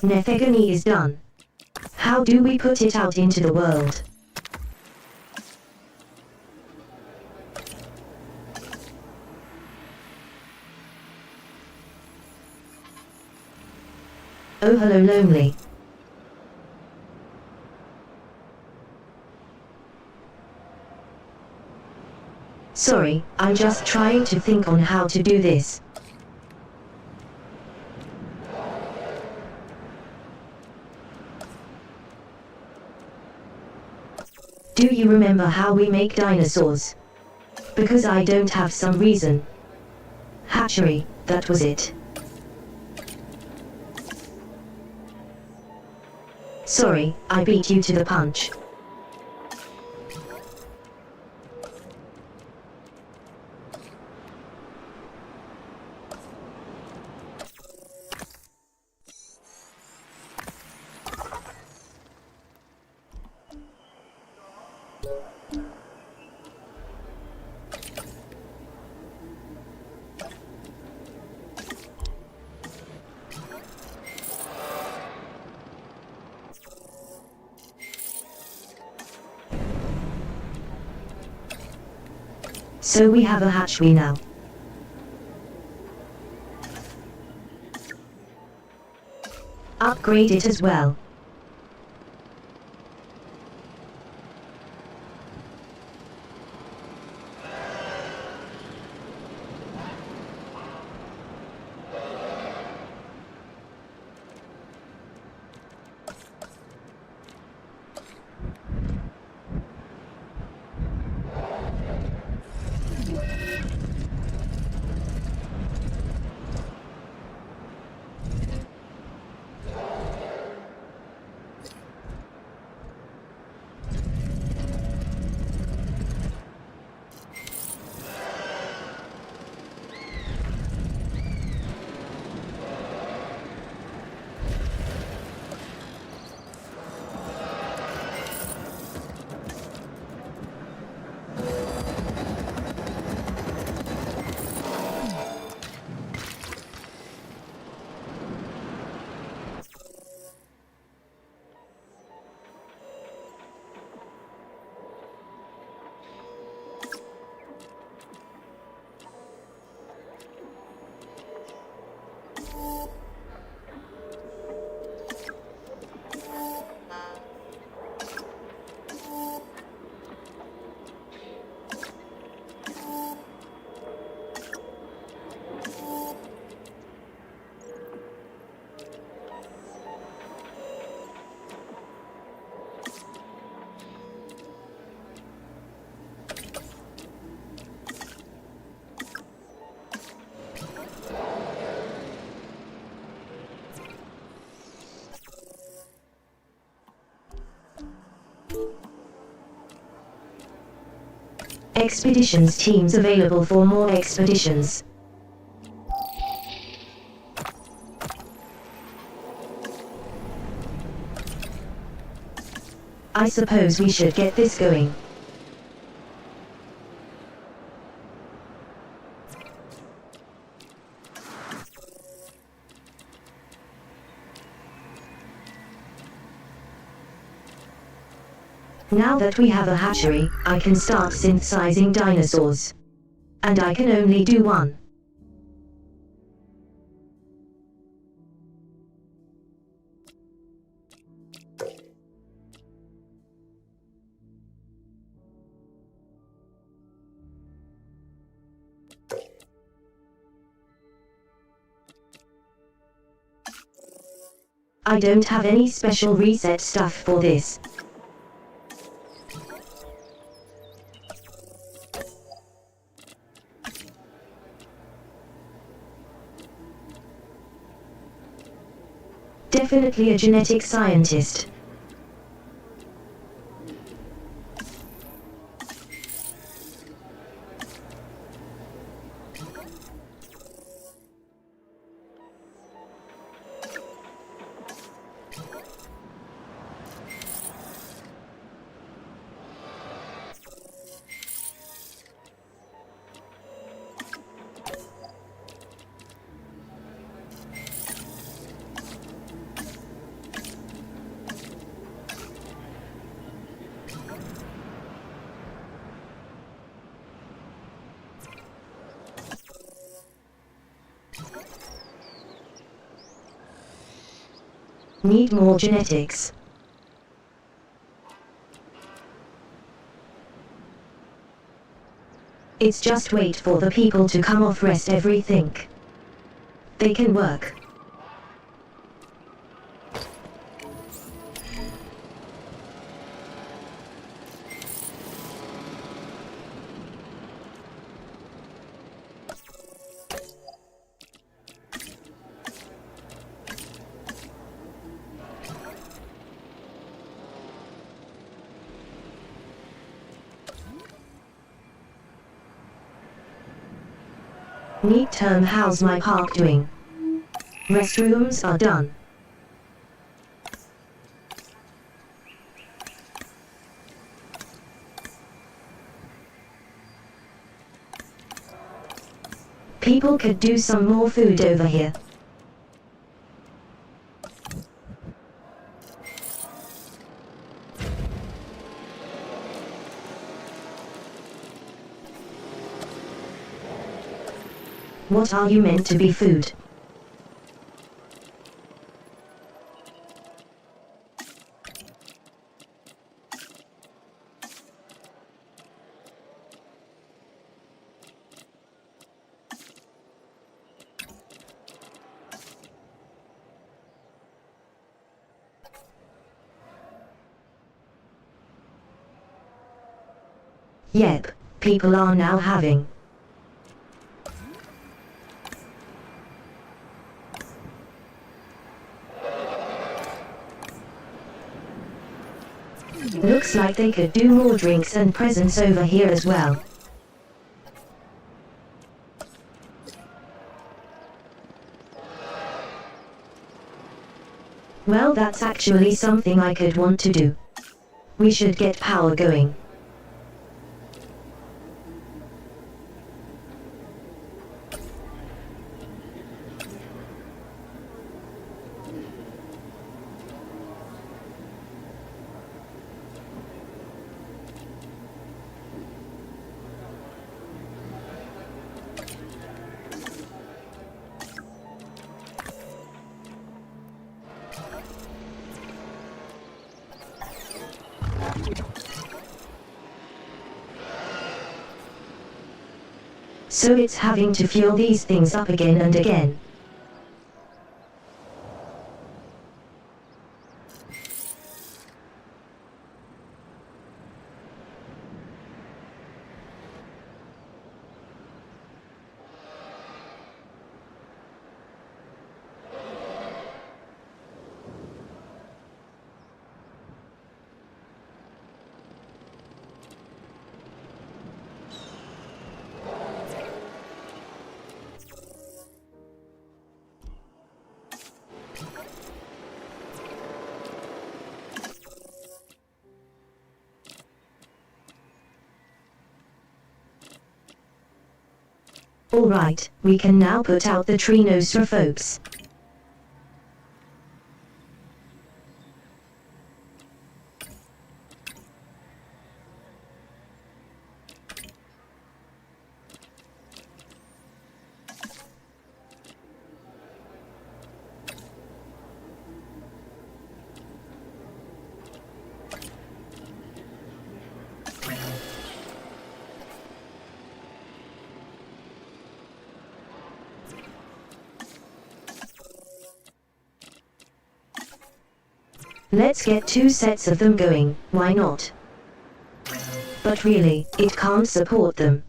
Speaker 1: Nephegony is done. How do we put it out into the world? Oh, hello, lonely. Sorry, I'm just trying to think on how to do this. Do you remember how we make dinosaurs? Because I don't have some reason. Hatchery, that was it. Sorry, I beat you to the punch. So we have a hatchery now. Upgrade it as well. Expeditions teams available for more expeditions. I suppose we should get this going. Now that we have a hatchery, I can start synthesizing dinosaurs. And I can only do one. I don't have any special reset stuff for this. Definitely a genetic scientist. Need more genetics. It's just wait for the people to come off rest everything. They can work. Need term how's my park doing? Restrooms are done. People could do some more food over here. What are you meant to be food? Yep, people are now having. Looks like they could do more drinks and presents over here as well. Well, that's actually something I could want to do. We should get power going. So it's having to fuel these things up again and again. Alright, we can now put out the trinocerophobes. Let's get 2 sets of them going, why not? But really, it can't support them.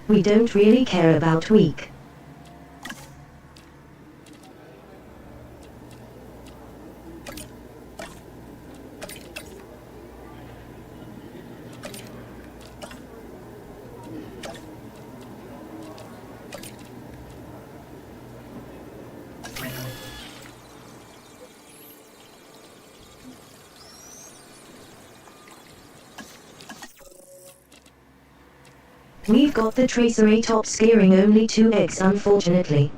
Speaker 1: We don't really care about weak. We've got the Triceratops gearing only 2x unfortunately.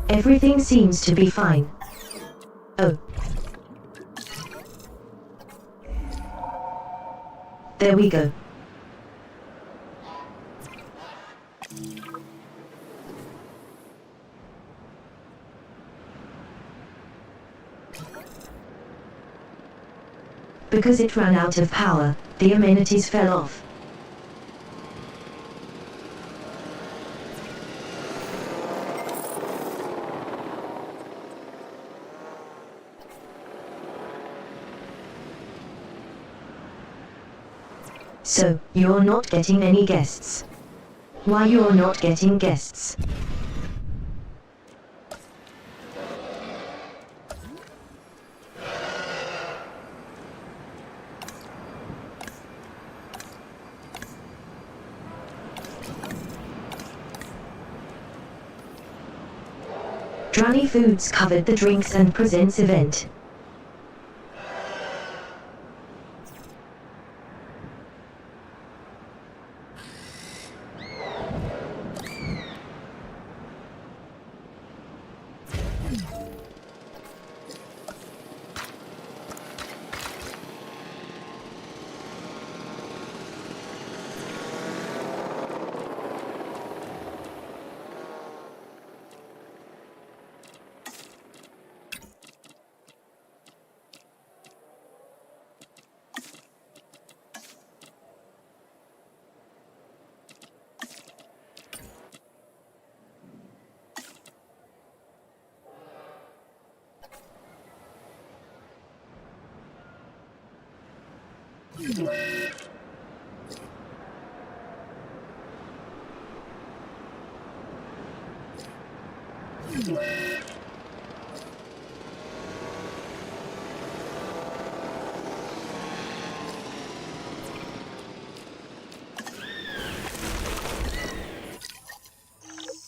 Speaker 1: Everything seems to be fine. Oh. There we go. Because it ran out of power, the amenities fell off. So, you're not getting any guests. Why you're not getting guests? Drani Foods covered the drinks and presents event.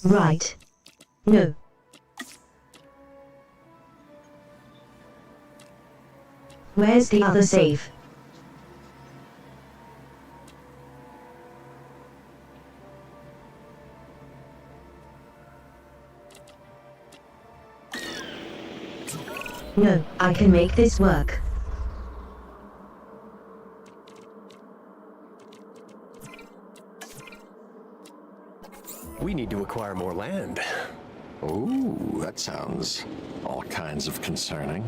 Speaker 1: Right. No. Where's the other safe? No, I can make this work.
Speaker 3: We need to acquire more land.
Speaker 2: Ooh, that sounds all kinds of concerning.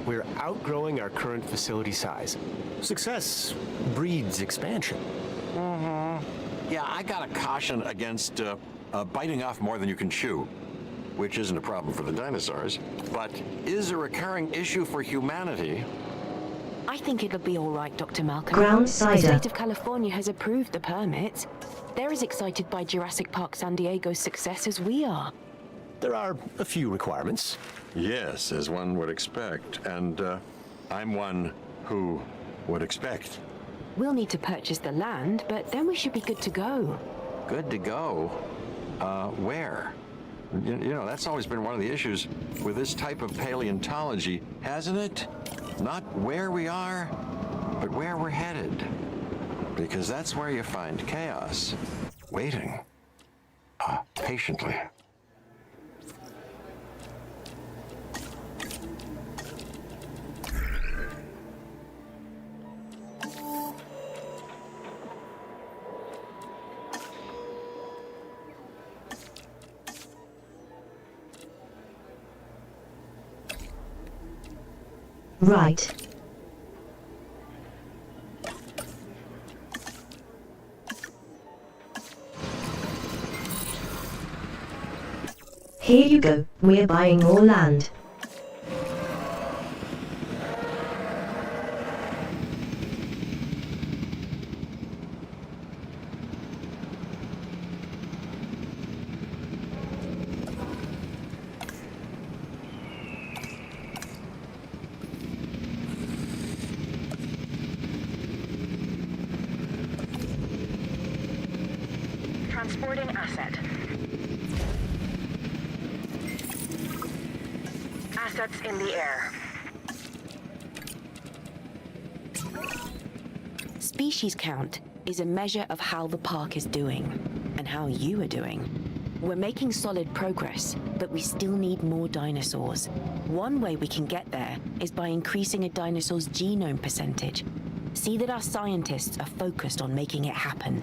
Speaker 3: We're outgrowing our current facility size. Success breeds expansion.
Speaker 2: Yeah, I gotta caution against biting off more than you can chew, which isn't a problem for the dinosaurs, but is a recurring issue for humanity.
Speaker 4: I think it'll be all right, Dr. Malcolm.
Speaker 1: Ground
Speaker 4: The
Speaker 1: cider.
Speaker 4: state of California has approved the permit. They're as excited by Jurassic Park San Diego's success as we are.
Speaker 3: There are a few requirements.
Speaker 2: Yes, as one would expect, and I'm one who would expect.
Speaker 4: We'll need to purchase the land, but then we should be good to go.
Speaker 2: Good to go? Where? You know, that's always been one of the issues with this type of paleontology, hasn't it? Not where we are, but where we're headed. Because that's where you find chaos, waiting, patiently.
Speaker 1: Right. Here you go, we're buying more land.
Speaker 5: Transporting asset. Assets in the air.
Speaker 4: Species count is a measure of how the park is doing, and how you are doing. We're making solid progress, but we still need more dinosaurs. One way we can get there is by increasing a dinosaur's genome percentage. See that our scientists are focused on making it happen.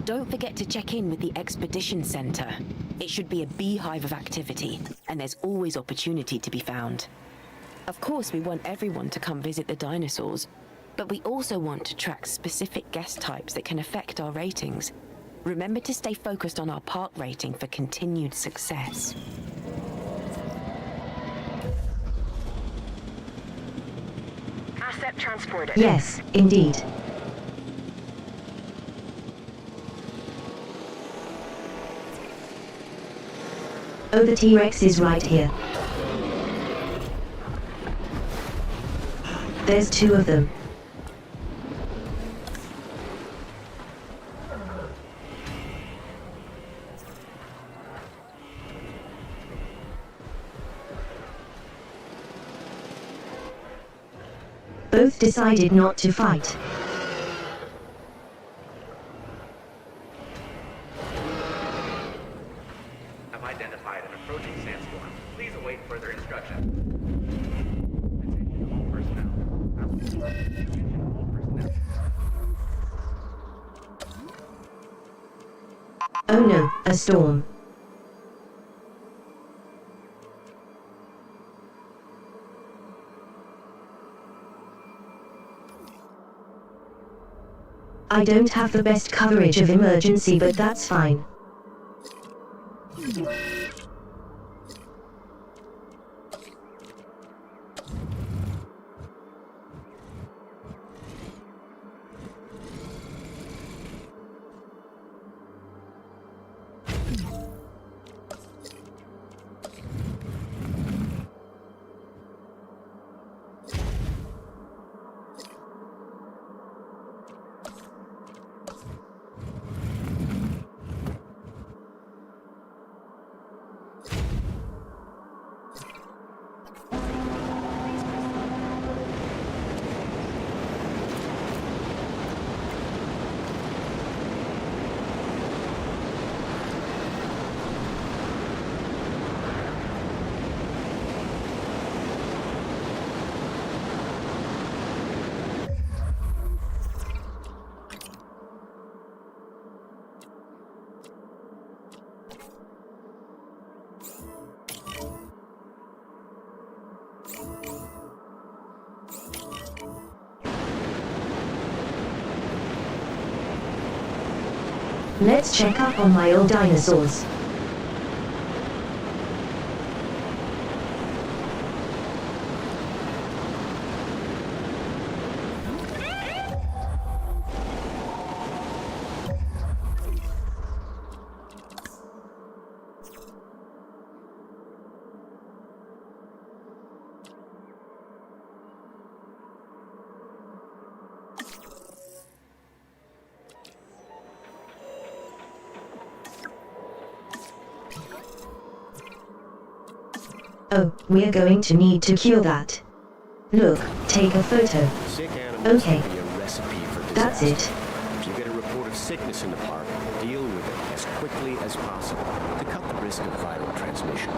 Speaker 4: Don't forget to check in with the Expedition Center. It should be a beehive of activity, and there's always opportunity to be found. Of course, we want everyone to come visit the dinosaurs, but we also want to track specific guest types that can affect our ratings. Remember to stay focused on our park rating for continued success.
Speaker 5: Asset transported.
Speaker 1: Yes, indeed. Oh, the T-Rex is right here. There's two of them. Both decided not to fight.
Speaker 6: Have identified an approaching sandstorm. Please await further instruction. Attention all personnel. Attention all personnel.
Speaker 1: Oh no, a storm. I don't have the best coverage of emergency, but that's fine. Let's check up on my old dinosaurs. Oh, we're going to need to cure that. Look, take a photo.
Speaker 3: Sick animals
Speaker 1: Okay.
Speaker 3: can be a recipe for disaster.
Speaker 1: That's it.
Speaker 3: If you get a report of sickness in the park, deal with it as quickly as possible to cut the risk of viral transmission.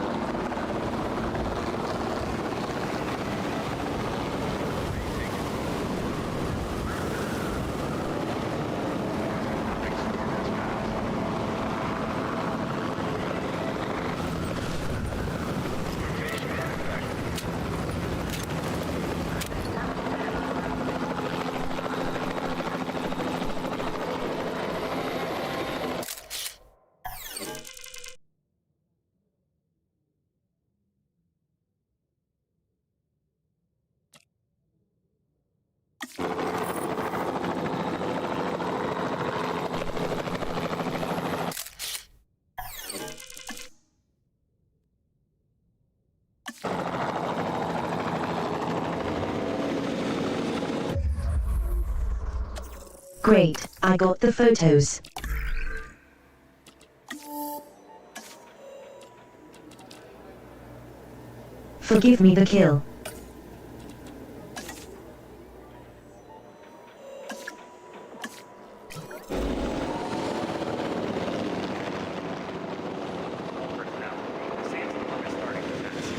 Speaker 1: Great, I got the photos. Forgive me the kill.
Speaker 6: Personnel, the sandstorm is starting to pass.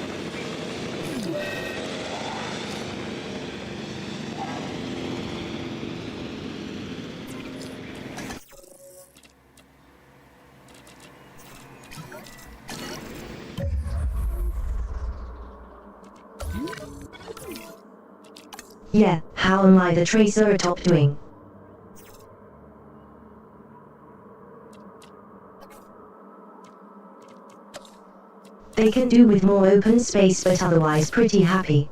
Speaker 1: Yeah, how am I the Triceratop doing? They can do with more open space but otherwise pretty happy.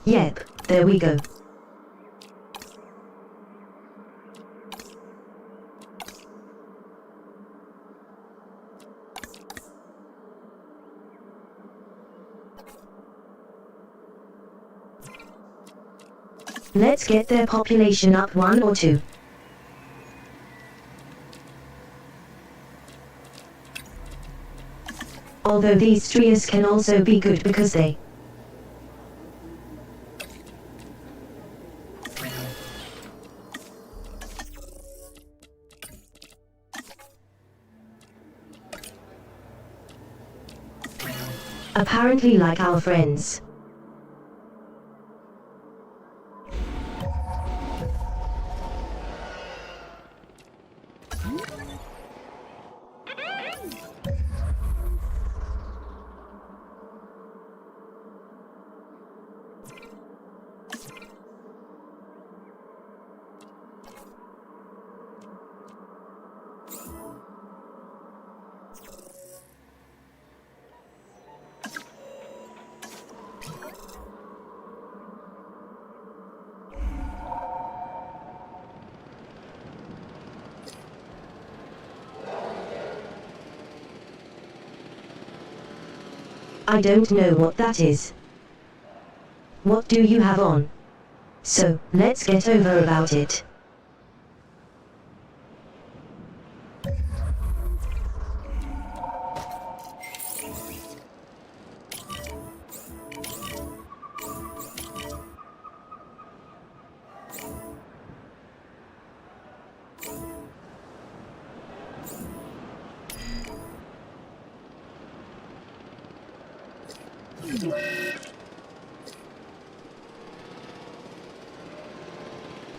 Speaker 1: Yep, there we go. Let's get their population up 1 or 2. Although these trees can also be good because they apparently like our friends. I don't know what that is. What do you have on? So, let's get over about it.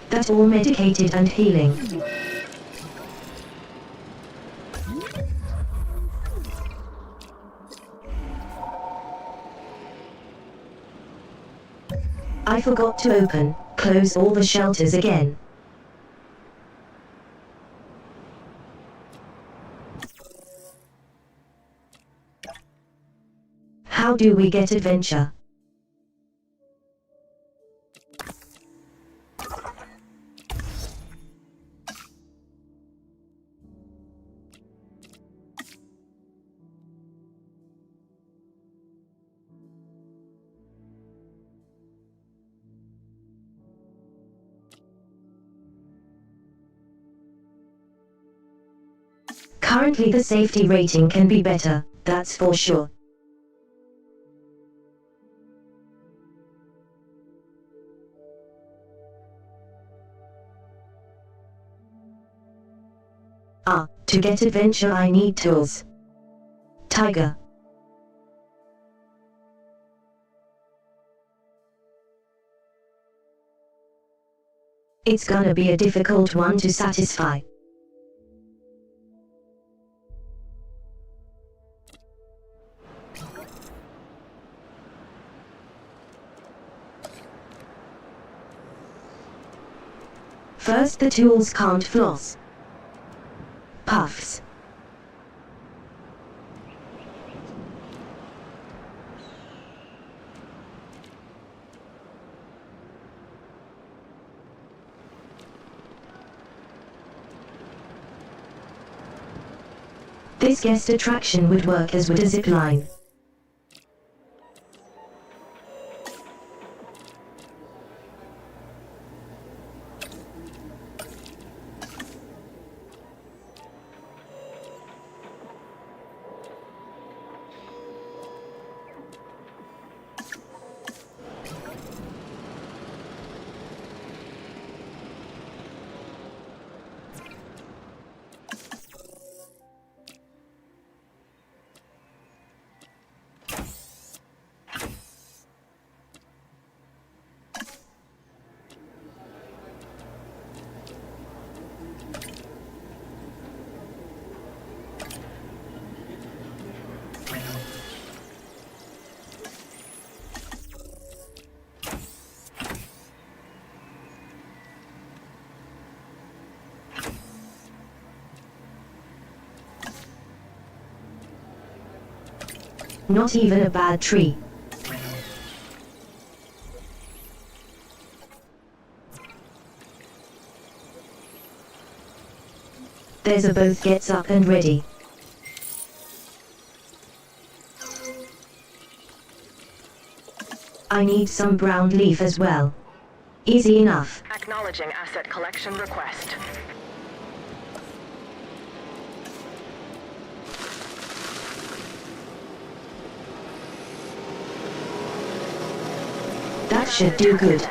Speaker 1: That's all medicated and healing. I forgot to close all the shelters again. How do we get adventure? Currently the safety rating can be better, that's for sure. To get adventure I need tools. Tiger. It's gonna be a difficult one to satisfy. First the tools can't floss. Puffs. This guest attraction would work as would a zip line. Not even a bad tree. There's a both gets up and ready. I need some brown leaf as well. Easy enough.
Speaker 5: Acknowledging asset collection request.
Speaker 1: That should do good.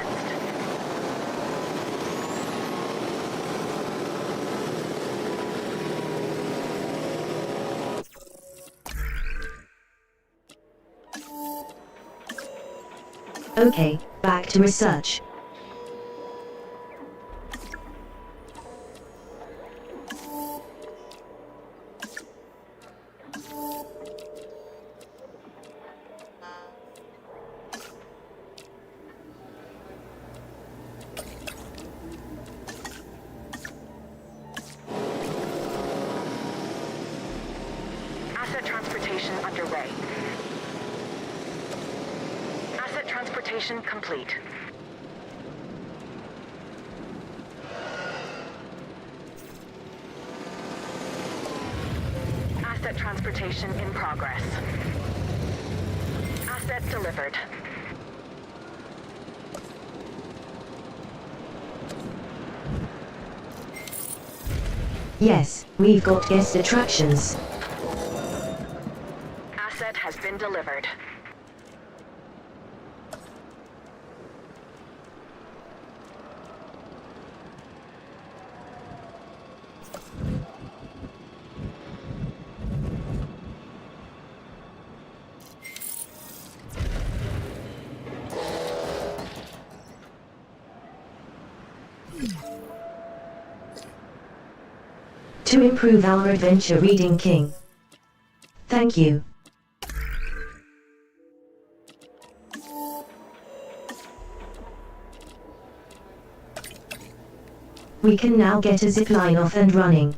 Speaker 1: Okay, back to research.
Speaker 5: Asset transportation underway. Asset transportation complete. Asset transportation in progress. Asset delivered.
Speaker 1: Yes, we've got guest attractions.
Speaker 5: Asset has been delivered.
Speaker 1: To improve our adventure reading king. Thank you. We can now get a zip line off and running.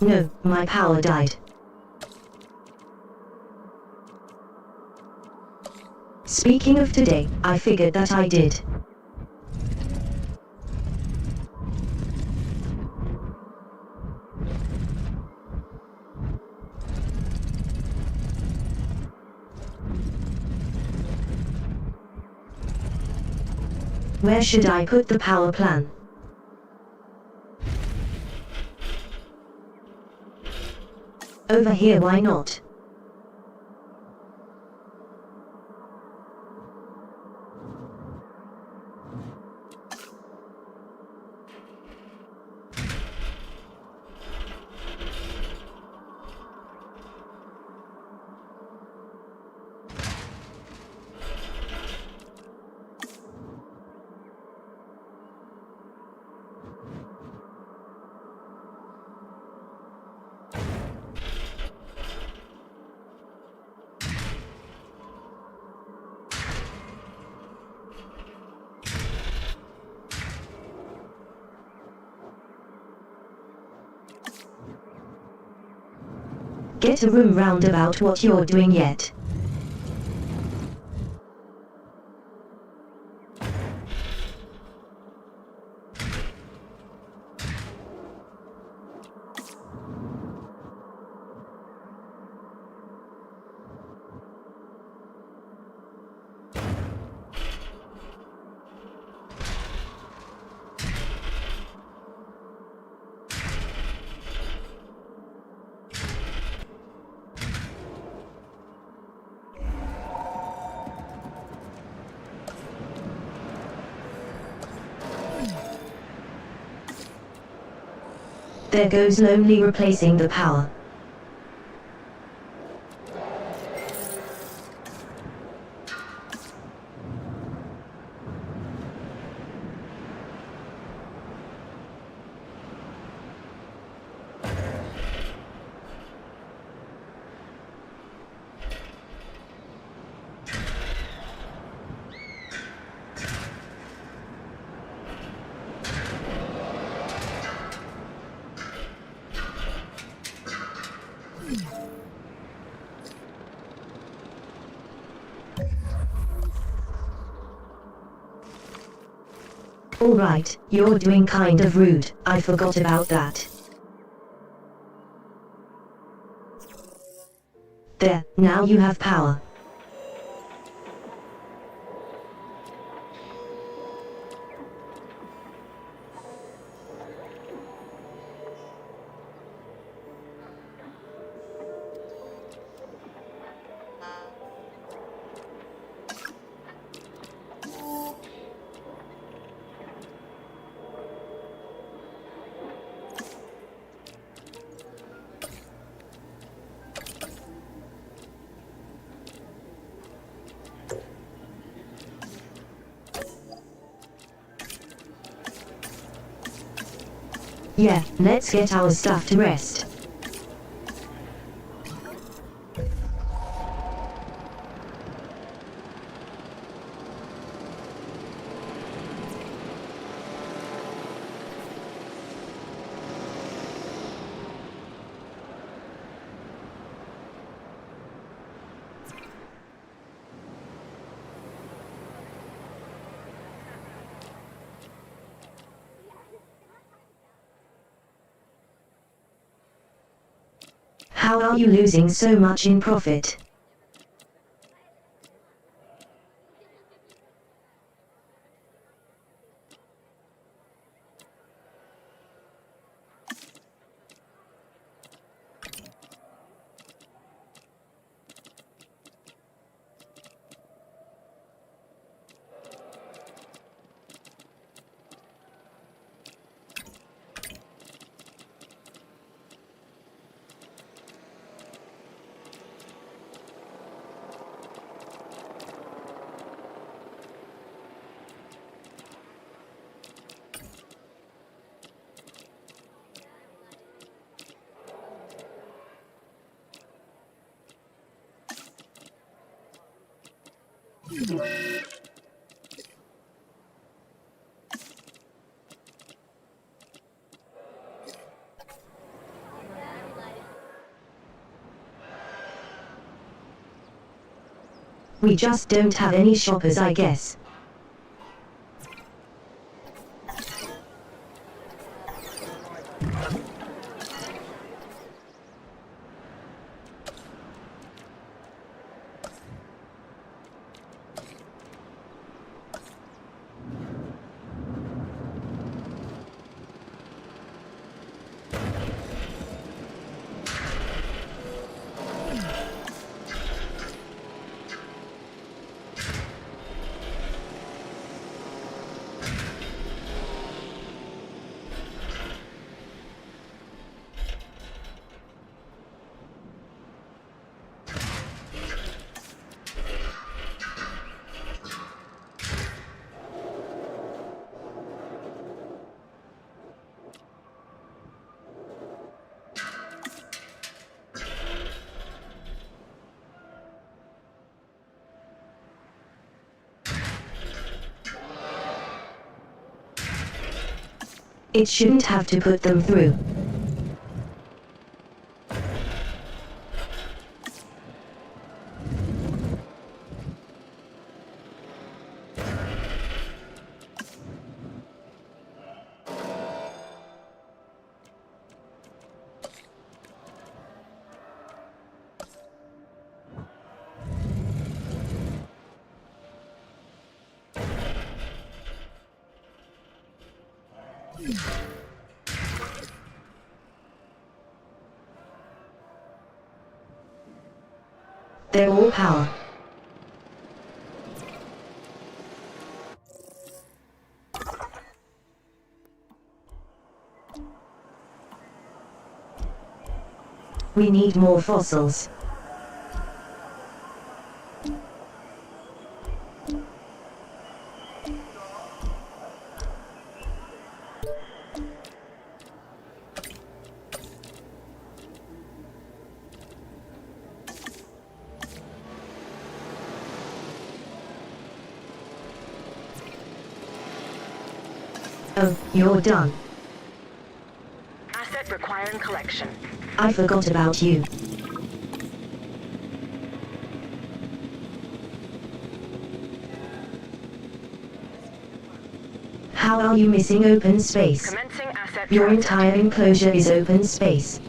Speaker 1: No, my power died. Speaking of today, I figured that I did. Where should I put the power plant? Over here, why not? Get a room round about what you're doing yet. There goes Lonely replacing the power. Alright, you're doing kind of rude, I forgot about that. There, now you have power. Yeah, let's get our stuff to rest. How are you losing so much in profit? We just don't have any shoppers, I guess. It shouldn't have to put them through. They're all power. We need more fossils. Oh, you're done.
Speaker 5: Asset requiring collection.
Speaker 1: I forgot about you. How are you missing open space?
Speaker 5: Commencing asset
Speaker 1: Your
Speaker 5: transit.
Speaker 1: entire enclosure is open space.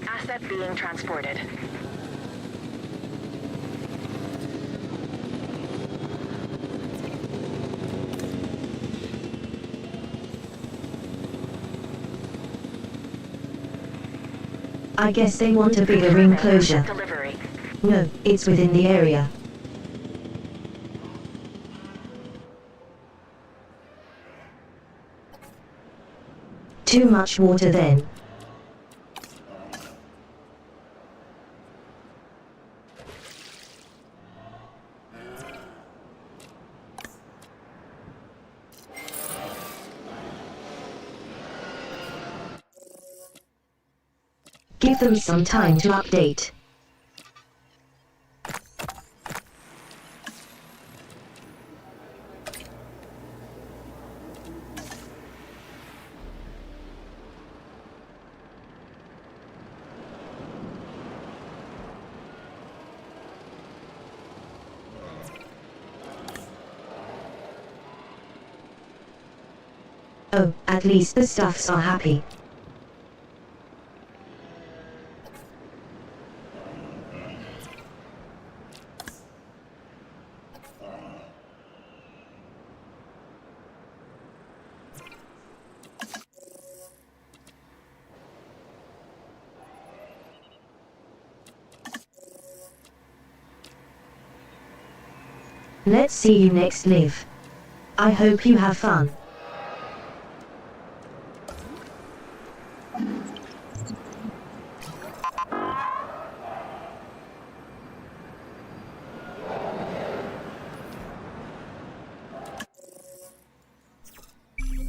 Speaker 5: Asset being transported.
Speaker 1: I guess they want a bigger enclosure.
Speaker 5: Delivery.
Speaker 1: No, it's within the area. Too much water then. Give them some time to update. Oh, at least the stuffs are happy. Let's see you next, Liv. I hope you have fun.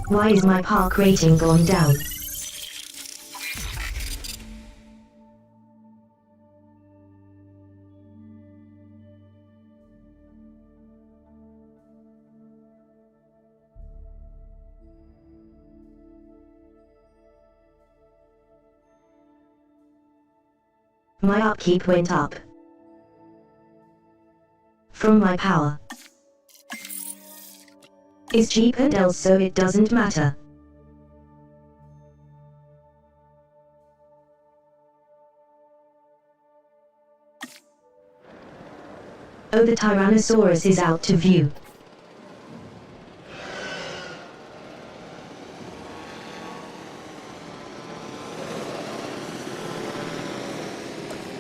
Speaker 1: Why is my park rating gone down? My upkeep went up. From my power. Is cheap and else so it doesn't matter. Oh, the Tyrannosaurus is out to view.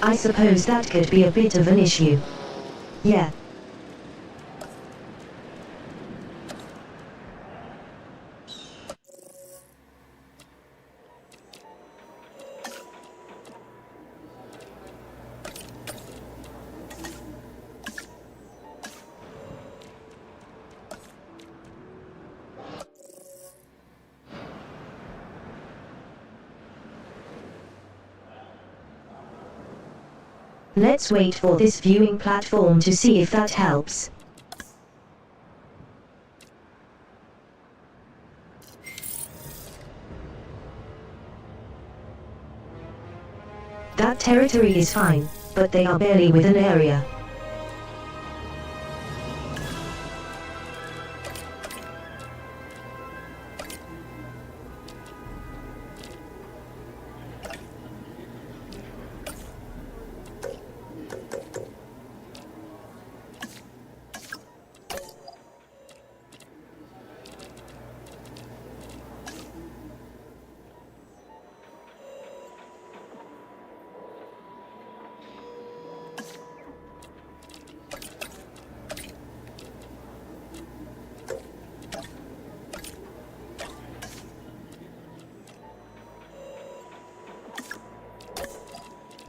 Speaker 1: I suppose that could be a bit of an issue. Yeah. Let's wait for this viewing platform to see if that helps. That territory is fine, but they are barely within area.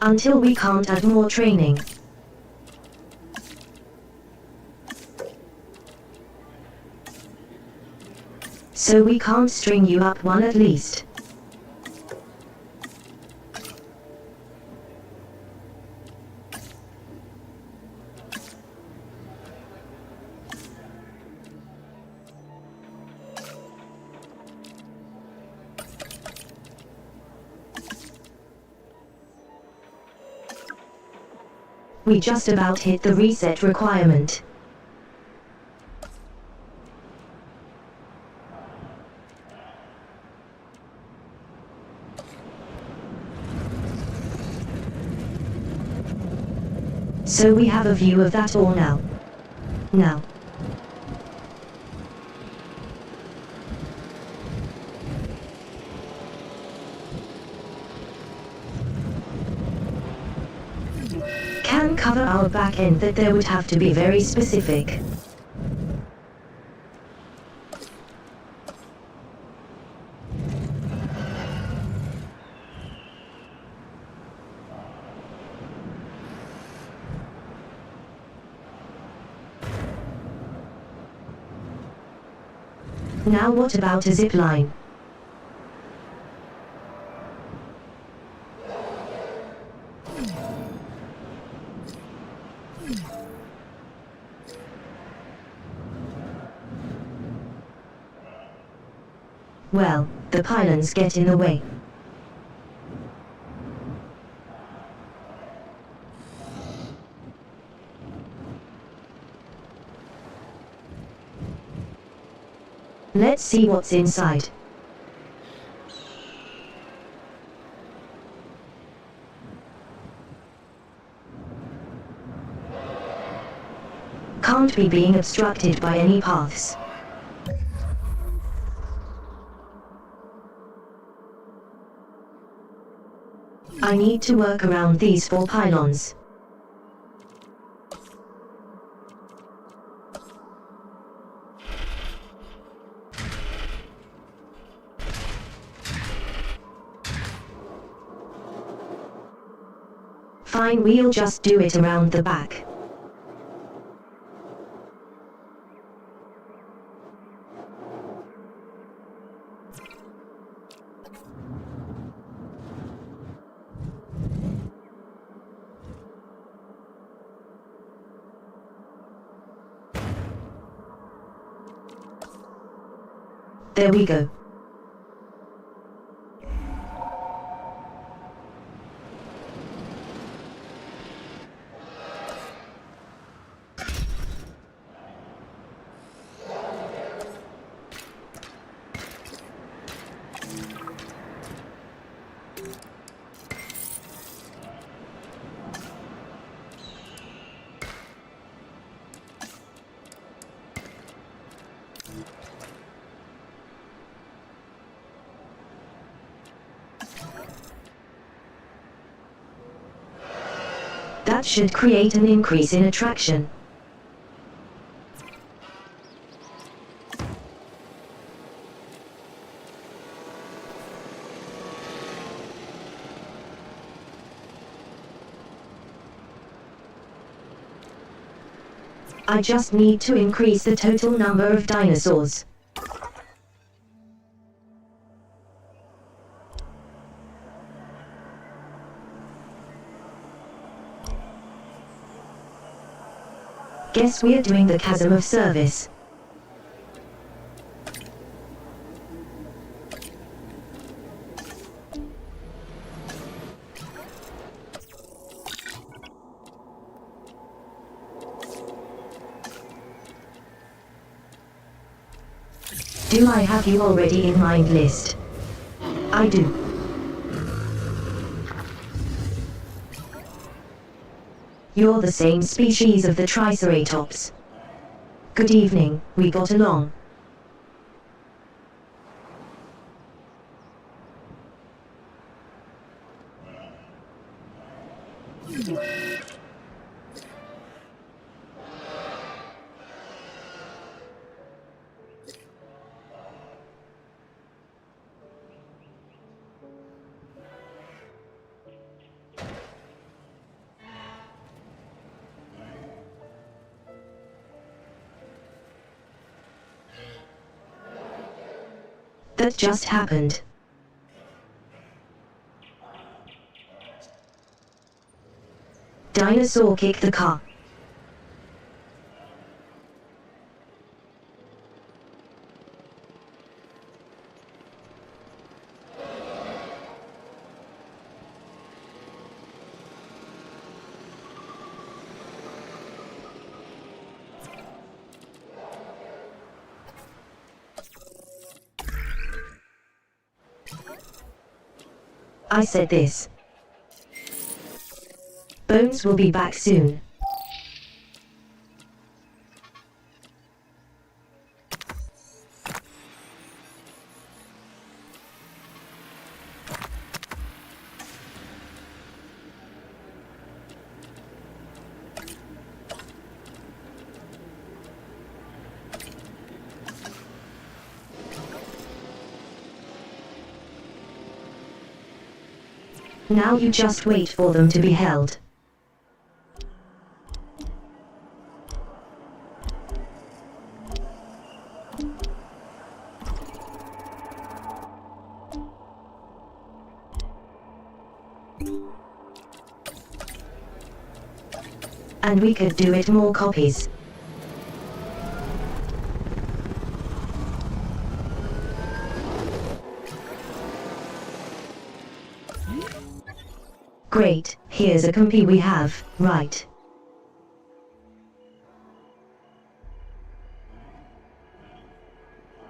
Speaker 1: Until we can't add more training. So we can't string you up one at least. We just about hit the reset requirement. So we have a view of that all now. Now. Can cover our back end that there would have to be very specific. Now what about a zip line? Well, the pylons get in the way. Let's see what's inside. Can't be being obstructed by any paths. I need to work around these 4 pylons. Fine, we'll just do it around the back. There we go. That should create an increase in attraction. I just need to increase the total number of dinosaurs. Guess we're doing the chasm of service. Do I have you already in mind list? I do. You're the same species of the Triceratops. Good evening, we got along. That just happened. Dinosaur kicked the car. I said this. Bones will be back soon. Now you just wait for them to be held. And we could do it more copies. Great, here's a copy we have, right?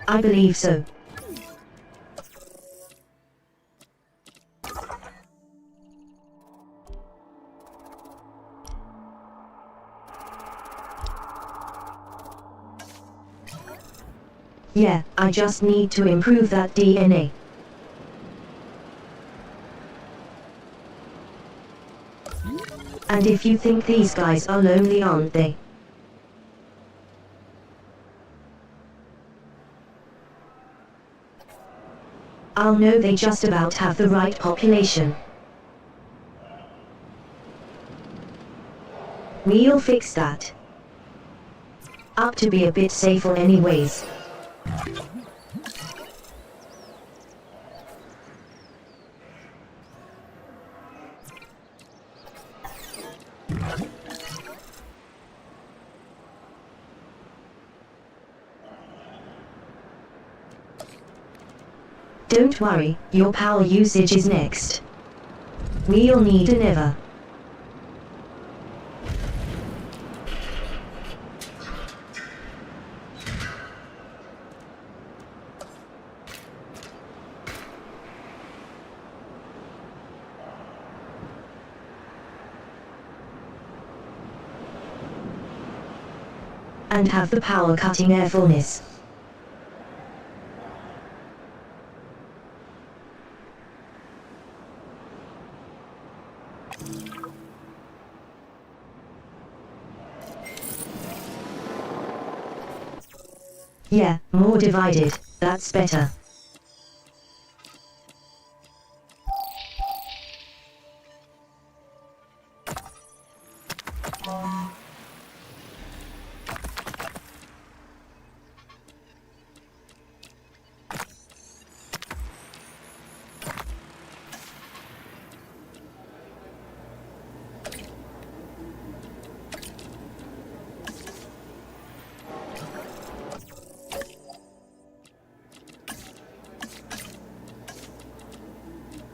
Speaker 1: I believe so. Yeah, I just need to improve that DNA. And if you think these guys are lonely, aren't they? I'll know they just about have the right population. We'll fix that. Up to be a bit safer anyways. Don't worry, your power usage is next. We'll need an ever. And have the power cutting airfulness. Yeah, more divided, that's better.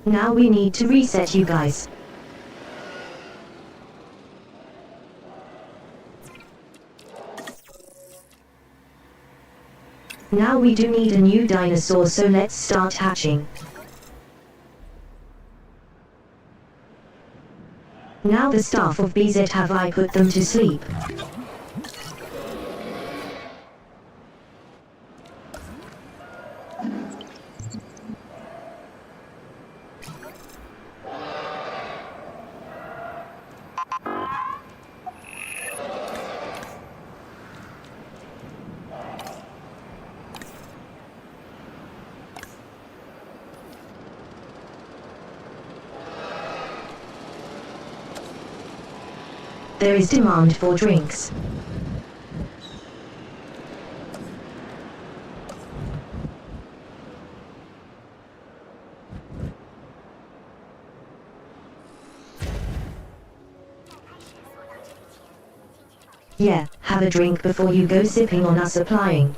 Speaker 1: Now we need to reset you guys. Now we do need a new dinosaur, so let's start hatching. Now the staff of BZ have I put them to sleep. There is demand for drinks. Yeah, have a drink before you go sipping on us applying.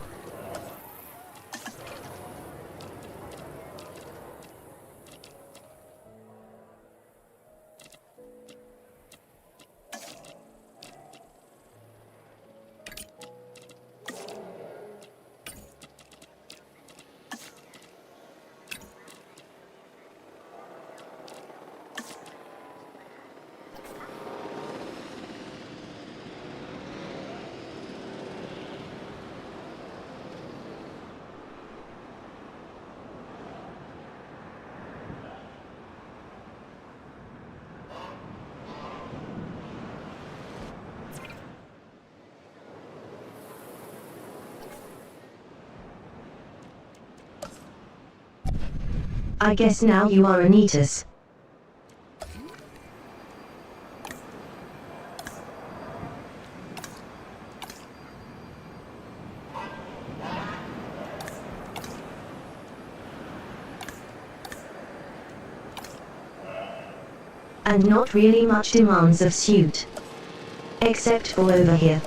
Speaker 1: I guess now you are Anitas. And not really much demands of suit. Except for over here.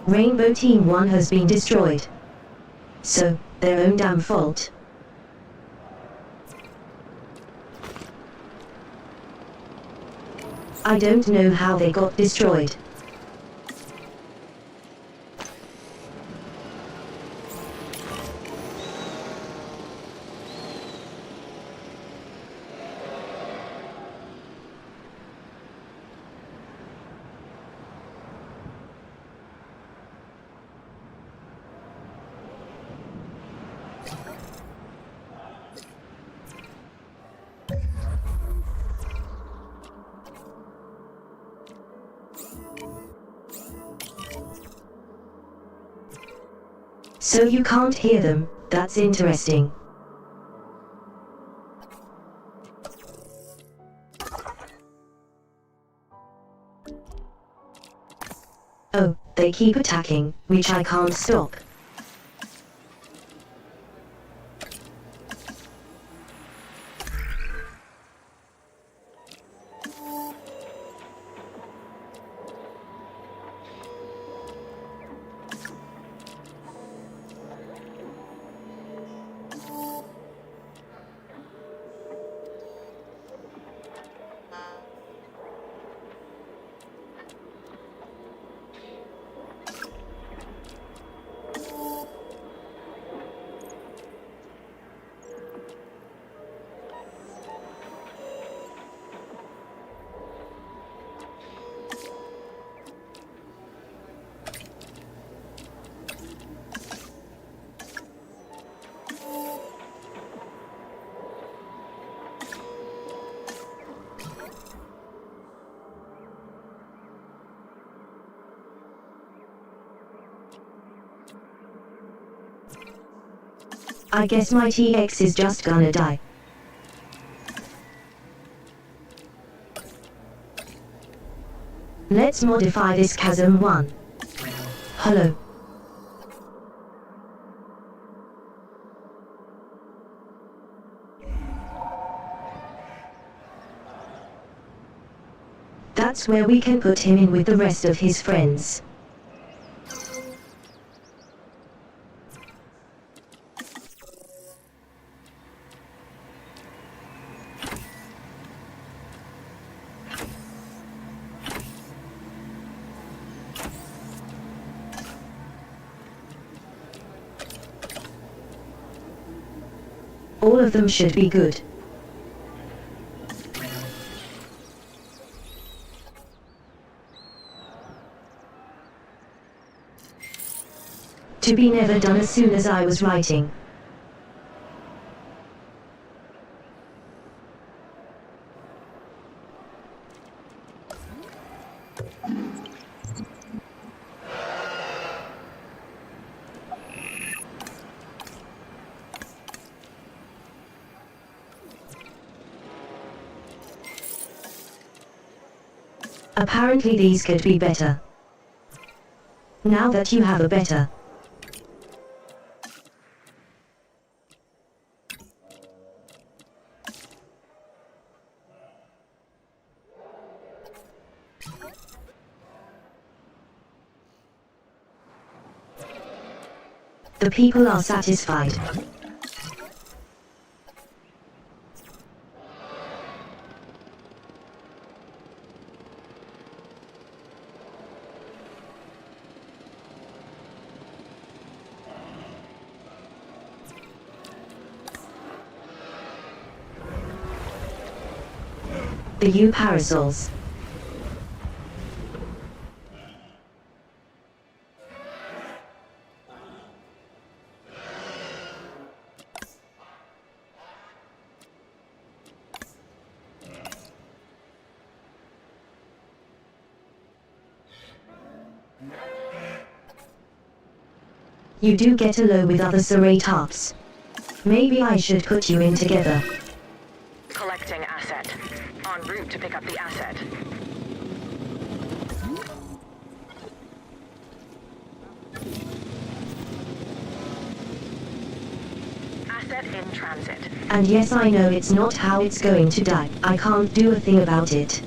Speaker 1: Rainbow Team 1 has been destroyed. So, their own damn fault. I don't know how they got destroyed. So you can't hear them, that's interesting. Oh, they keep attacking, which I can't stop. I guess my TX is just gonna die. Let's modify this chasm 1. Hello. That's where we can put him in with the rest of his friends. All of them should be good. To be never done as soon as I was writing. Apparently these could be better. Now that you have a better. The people are satisfied. The U parasols. You do get along with other Ceratops. Maybe I should put you in together.
Speaker 5: Collecting asset. En route to pick up the asset. Asset in transit.
Speaker 1: And yes, I know it's not how it's going to die. I can't do a thing about it.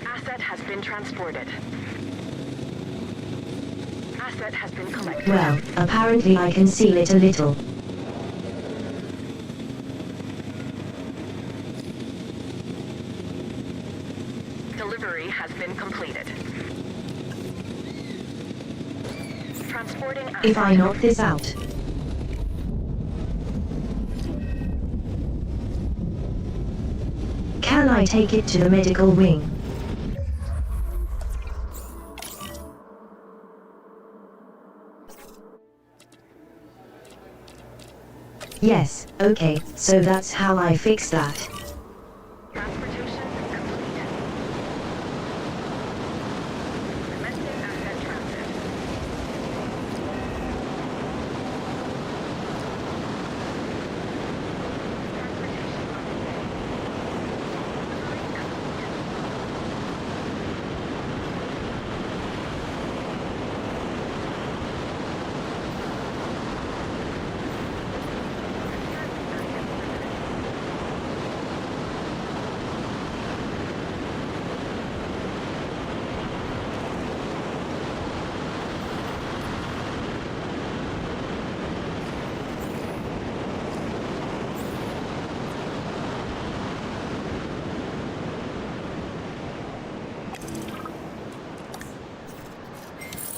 Speaker 5: Asset has been transported. Asset has been collected.
Speaker 1: Well, apparently I can seal it a little.
Speaker 5: Delivery has been completed. Transporting asset.
Speaker 1: If I knock this out. Can I take it to the medical wing? Yes, okay, so that's how I fix that.
Speaker 5: Transportation complete.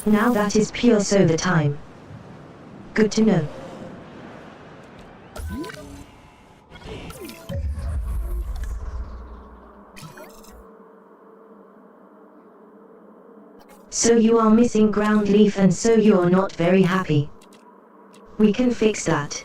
Speaker 1: Now that is pure solar time. Good to know. So you are missing ground leaf and so you're not very happy. We can fix that.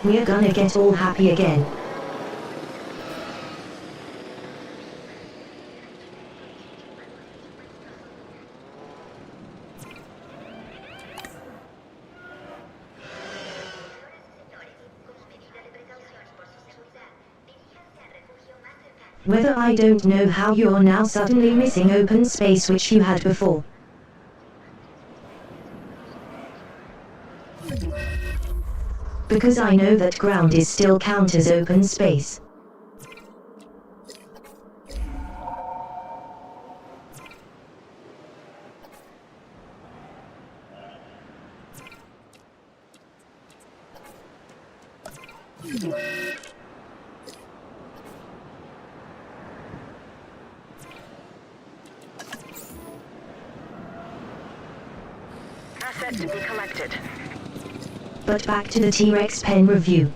Speaker 1: We're gonna get all happy again. Whether I don't know how you're now suddenly missing open space which you had before. Because I know that ground is still count as open space.
Speaker 5: Asset to be collected.
Speaker 1: But back to the T-Rex pen review.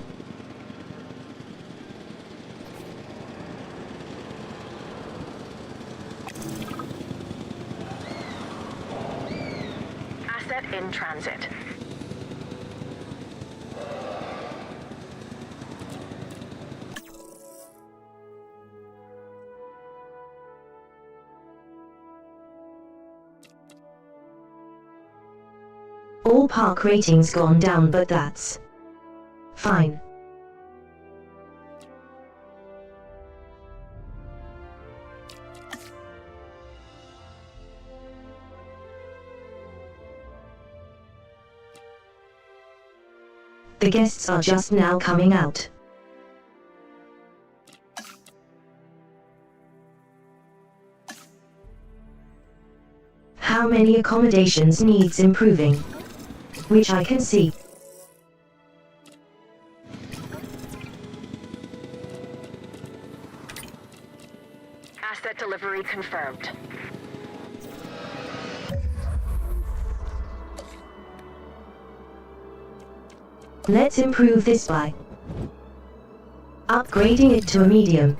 Speaker 5: Asset in transit.
Speaker 1: All park ratings gone down, but that's fine. The guests are just now coming out. How many accommodations needs improving? Which I can see.
Speaker 5: Asset delivery confirmed.
Speaker 1: Let's improve this by upgrading it to a medium.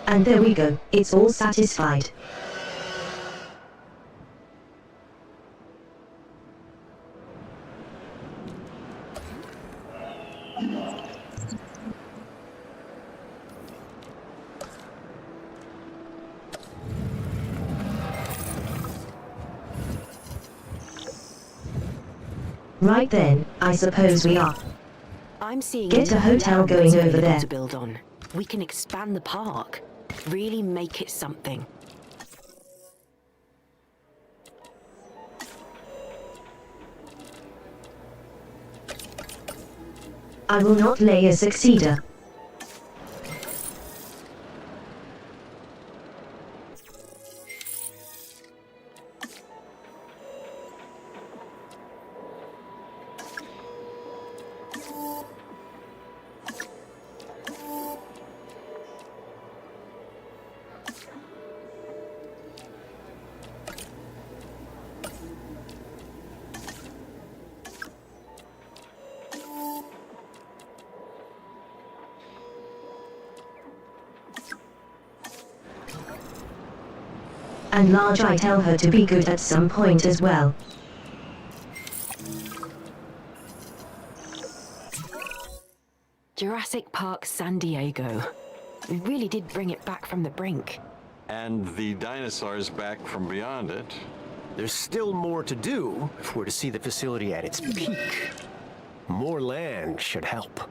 Speaker 1: And there we go, it's all satisfied. Right then, I suppose we are.
Speaker 4: I'm seeing
Speaker 1: Get a
Speaker 4: enough
Speaker 1: hotel
Speaker 4: land
Speaker 1: going
Speaker 4: that's
Speaker 1: over
Speaker 4: available
Speaker 1: there.
Speaker 4: to build on. We can expand the park. Really make it something.
Speaker 1: I will not lay a succeder. And Large, I tell her to be good at some point as well.
Speaker 4: Jurassic Park San Diego. We really did bring it back from the brink.
Speaker 2: And the dinosaurs back from beyond it.
Speaker 3: There's still more to do if we're to see the facility at its peak. More land should help.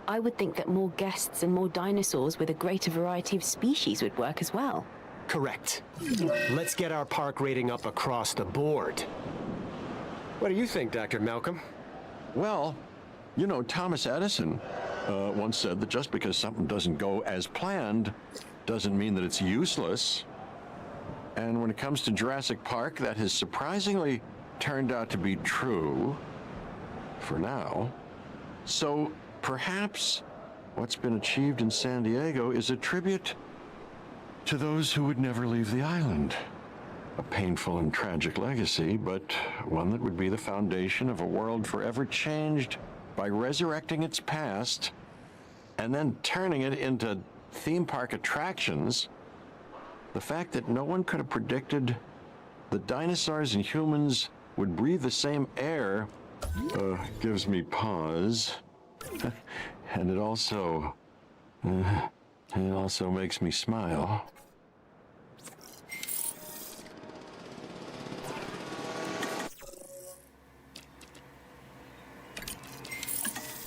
Speaker 4: I would think that more guests and more dinosaurs with a greater variety of species would work as well.
Speaker 3: Correct. Let's get our park rating up across the board. What do you think, Dr. Malcolm?
Speaker 2: Well, you know, Thomas Edison once said that just because something doesn't go as planned doesn't mean that it's useless. And when it comes to Jurassic Park, that has surprisingly turned out to be true for now. So perhaps what's been achieved in San Diego is a tribute to those who would never leave the island. A painful and tragic legacy, but one that would be the foundation of a world forever changed by resurrecting its past and then turning it into theme park attractions. The fact that no one could have predicted that dinosaurs and humans would breathe the same air gives me pause. And it also makes me smile.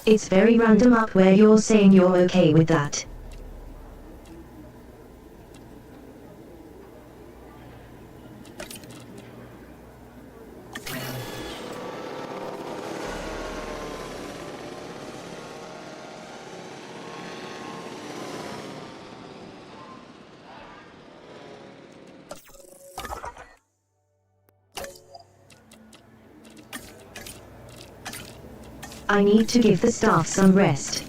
Speaker 1: It's very random up where you're saying you're okay with that. I need to give the staff some rest.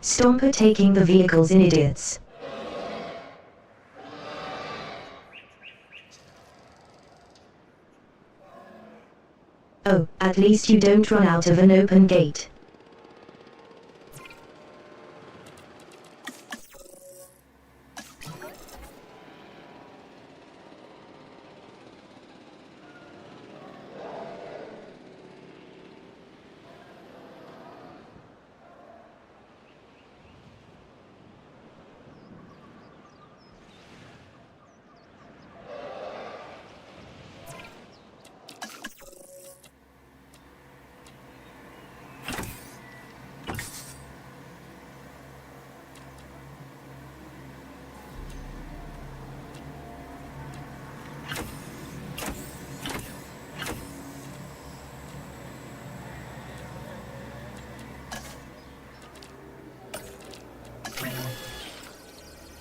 Speaker 1: Stomper taking the vehicles in, idiots. Oh, at least you don't run out of an open gate.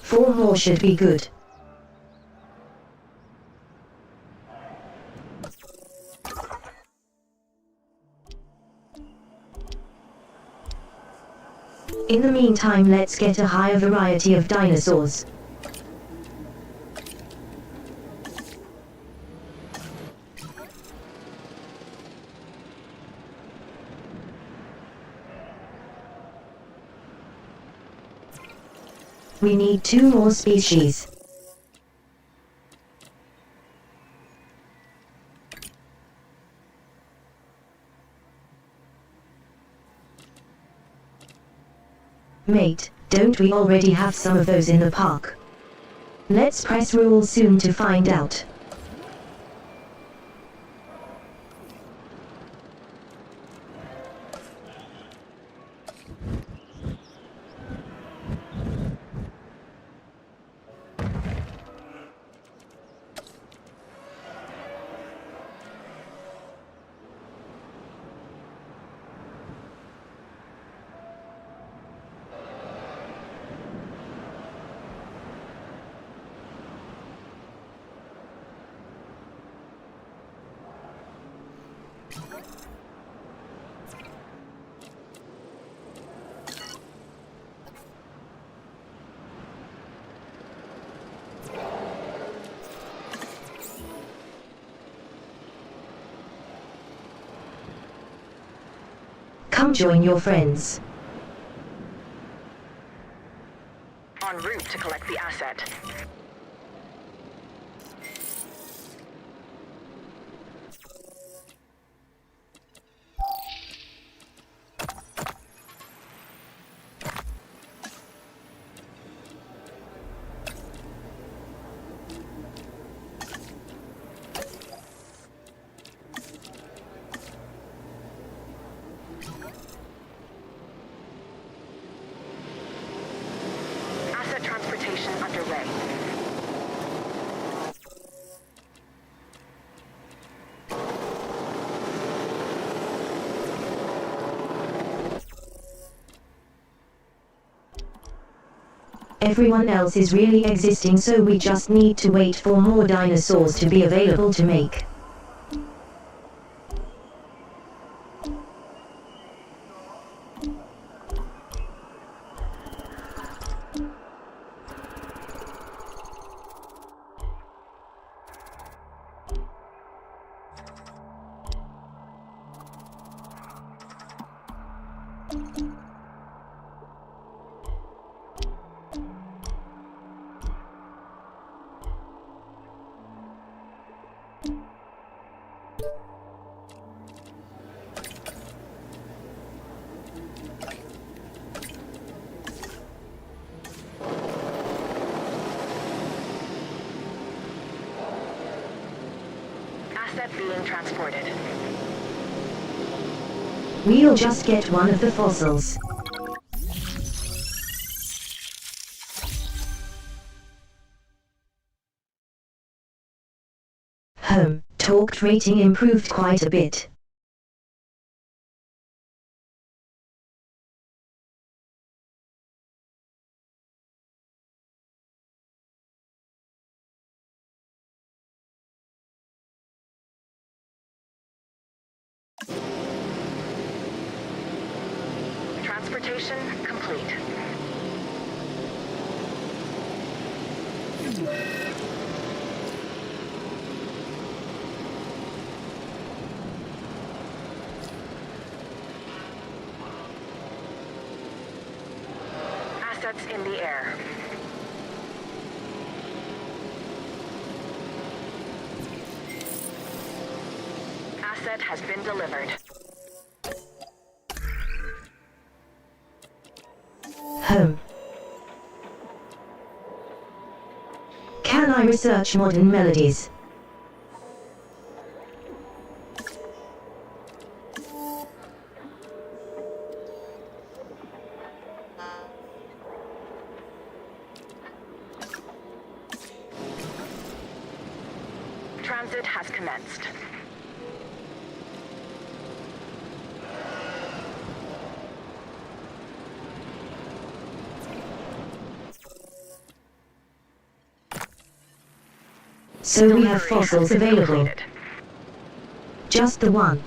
Speaker 1: Four more should be good. In the meantime, let's get a higher variety of dinosaurs. We need 2 more species. Mate, don't we already have some of those in the park? Let's press rules soon to find out. Come join your friends.
Speaker 5: En route to collect the asset. Asset transportation underway.
Speaker 1: Everyone else is really existing, so we just need to wait for more dinosaurs to be available to make. Asset being transported. We'll just get one of the fossils. Torque rating improved quite a bit.
Speaker 5: Transportation complete. Assets in the air. Asset has been delivered.
Speaker 1: Can I research modern melodies?
Speaker 5: Transit has commenced.
Speaker 1: So we have
Speaker 5: Delivery has
Speaker 1: fossils
Speaker 5: been
Speaker 1: available.
Speaker 5: completed.
Speaker 1: Just the one.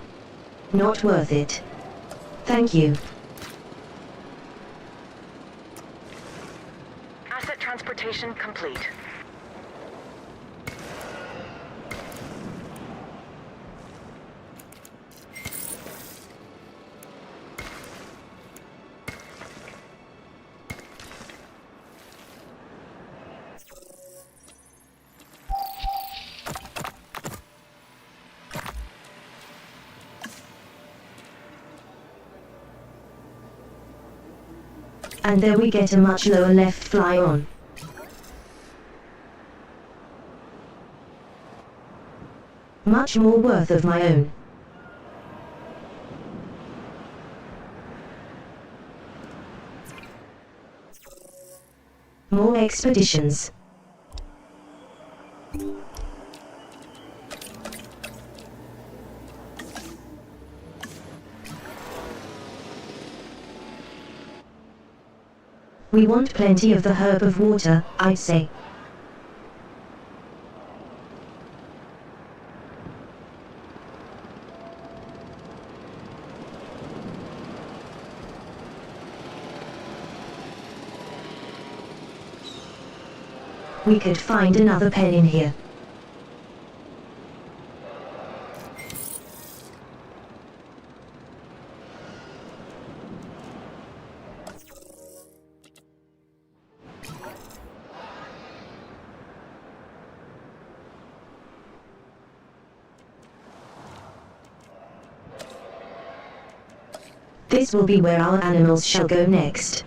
Speaker 1: Not worth it. Thank you.
Speaker 5: Asset transportation complete.
Speaker 1: And there we get a much lower left fly on. Much more worth of my own. More expeditions. We want plenty of the herb of water, I say. We could find another pen in here. This will be where our animals shall go next.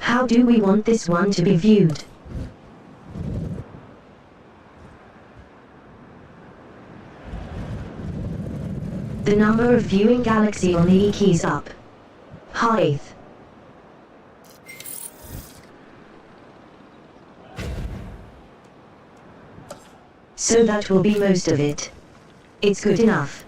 Speaker 1: How do we want this one to be viewed? The number of viewing galaxy on the E keys up. Height. So that will be most of it. It's good enough.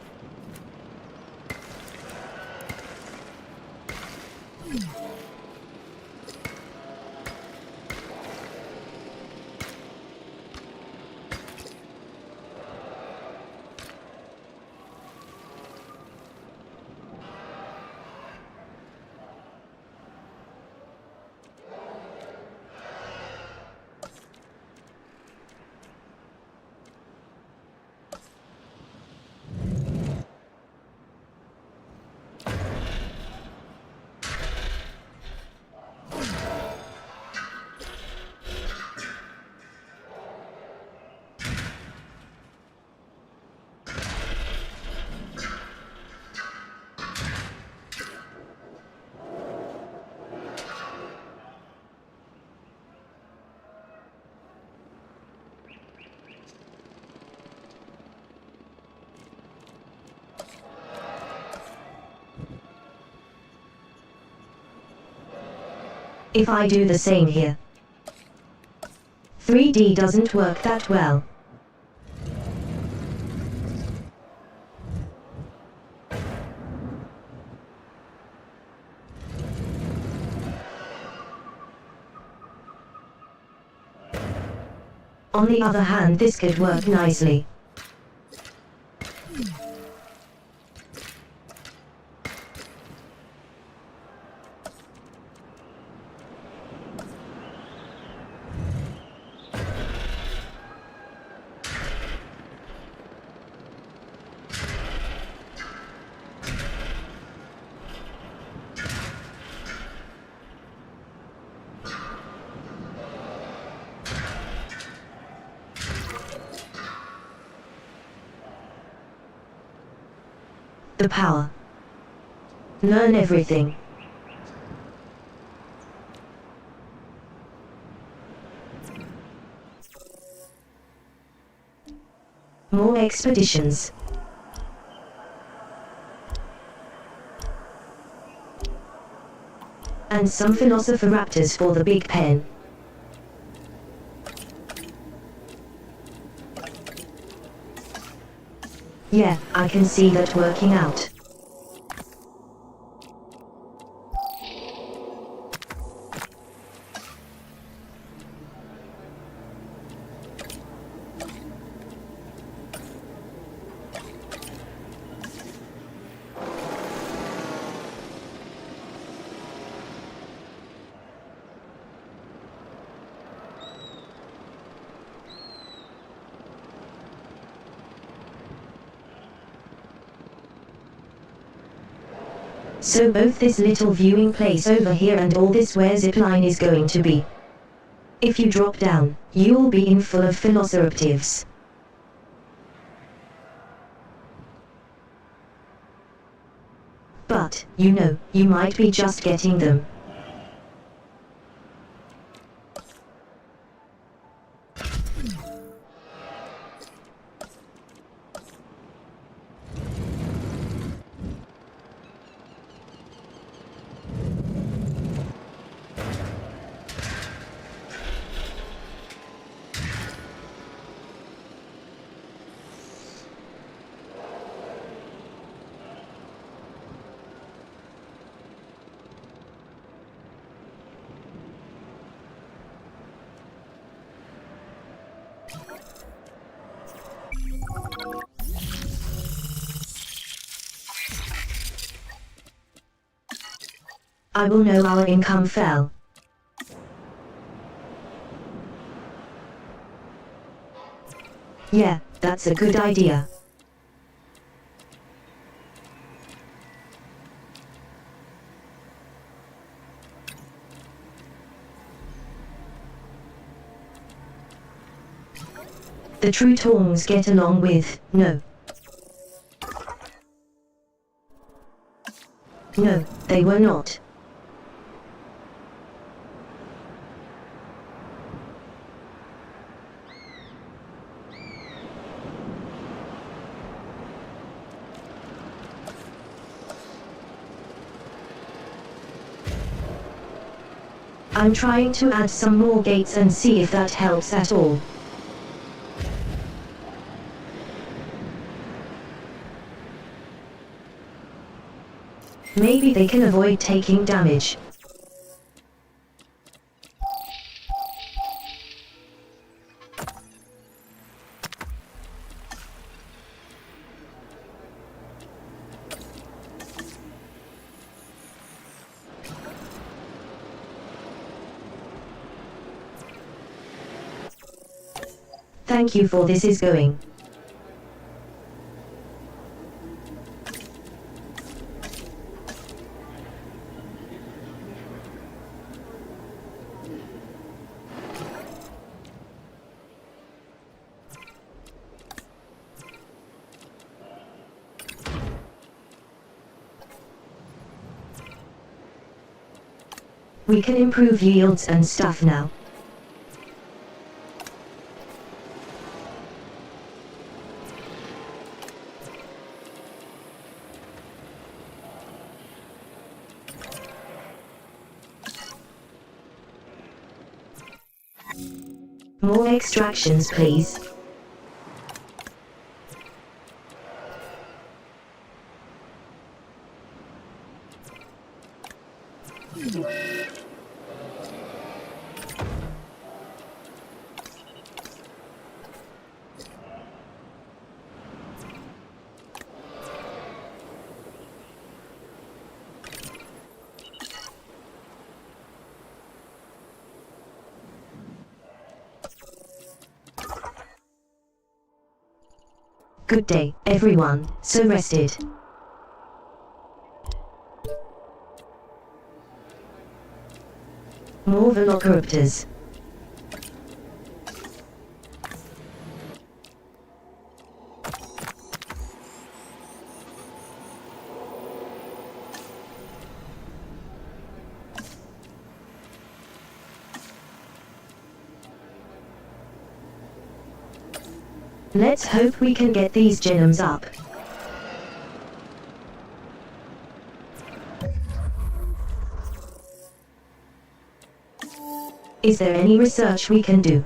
Speaker 1: If I do the same here. 3D doesn't work that well. On the other hand, this could work nicely. The power. Learn everything. More expeditions. And some philosopher raptors for the big pen. Yeah, I can see that working out. So both this little viewing place over here and all this where zipline is going to be. If you drop down, you'll be in full of velociraptors. But, you know, you might be just getting them. I will know our income fell. Yeah, that's a good idea. The true Tongs get along with, no. No, they were not. I'm trying to add some more gates and see if that helps at all. Maybe they can avoid taking damage. Thank you for this is going. We can improve yields and stuff now. More extractions, please. Good day, everyone, so rested. More velociraptors. Let's hope we can get these genomes up. Is there any research we can do?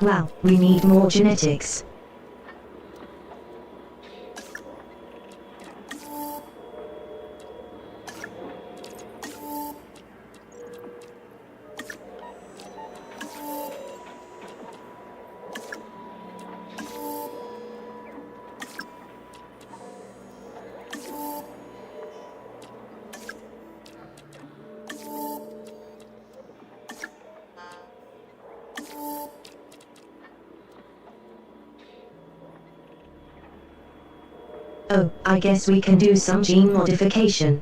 Speaker 1: Wow, we need more genetics. Oh, I guess we can do some gene modification.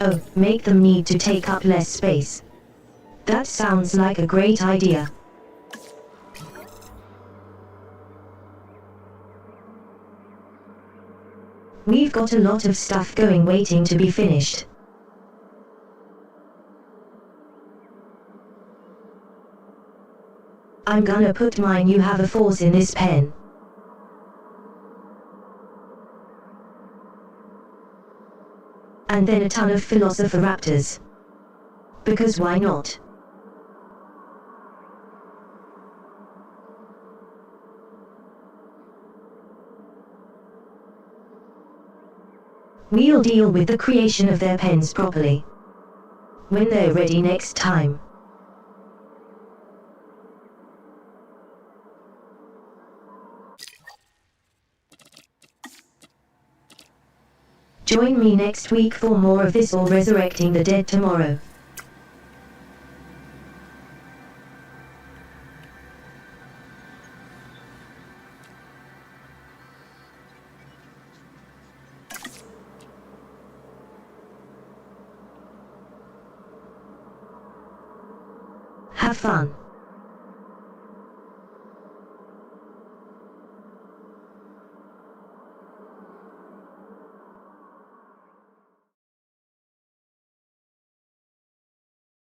Speaker 1: Oh, make them need to take up less space. That sounds like a great idea. We've got a lot of stuff going waiting to be finished. I'm gonna put my new hoverforce in this pen. And then a ton of Velociraptors. Because why not? We'll deal with the creation of their pens properly when they're ready next time. Join me next week for more of this or resurrecting the dead tomorrow. Have fun.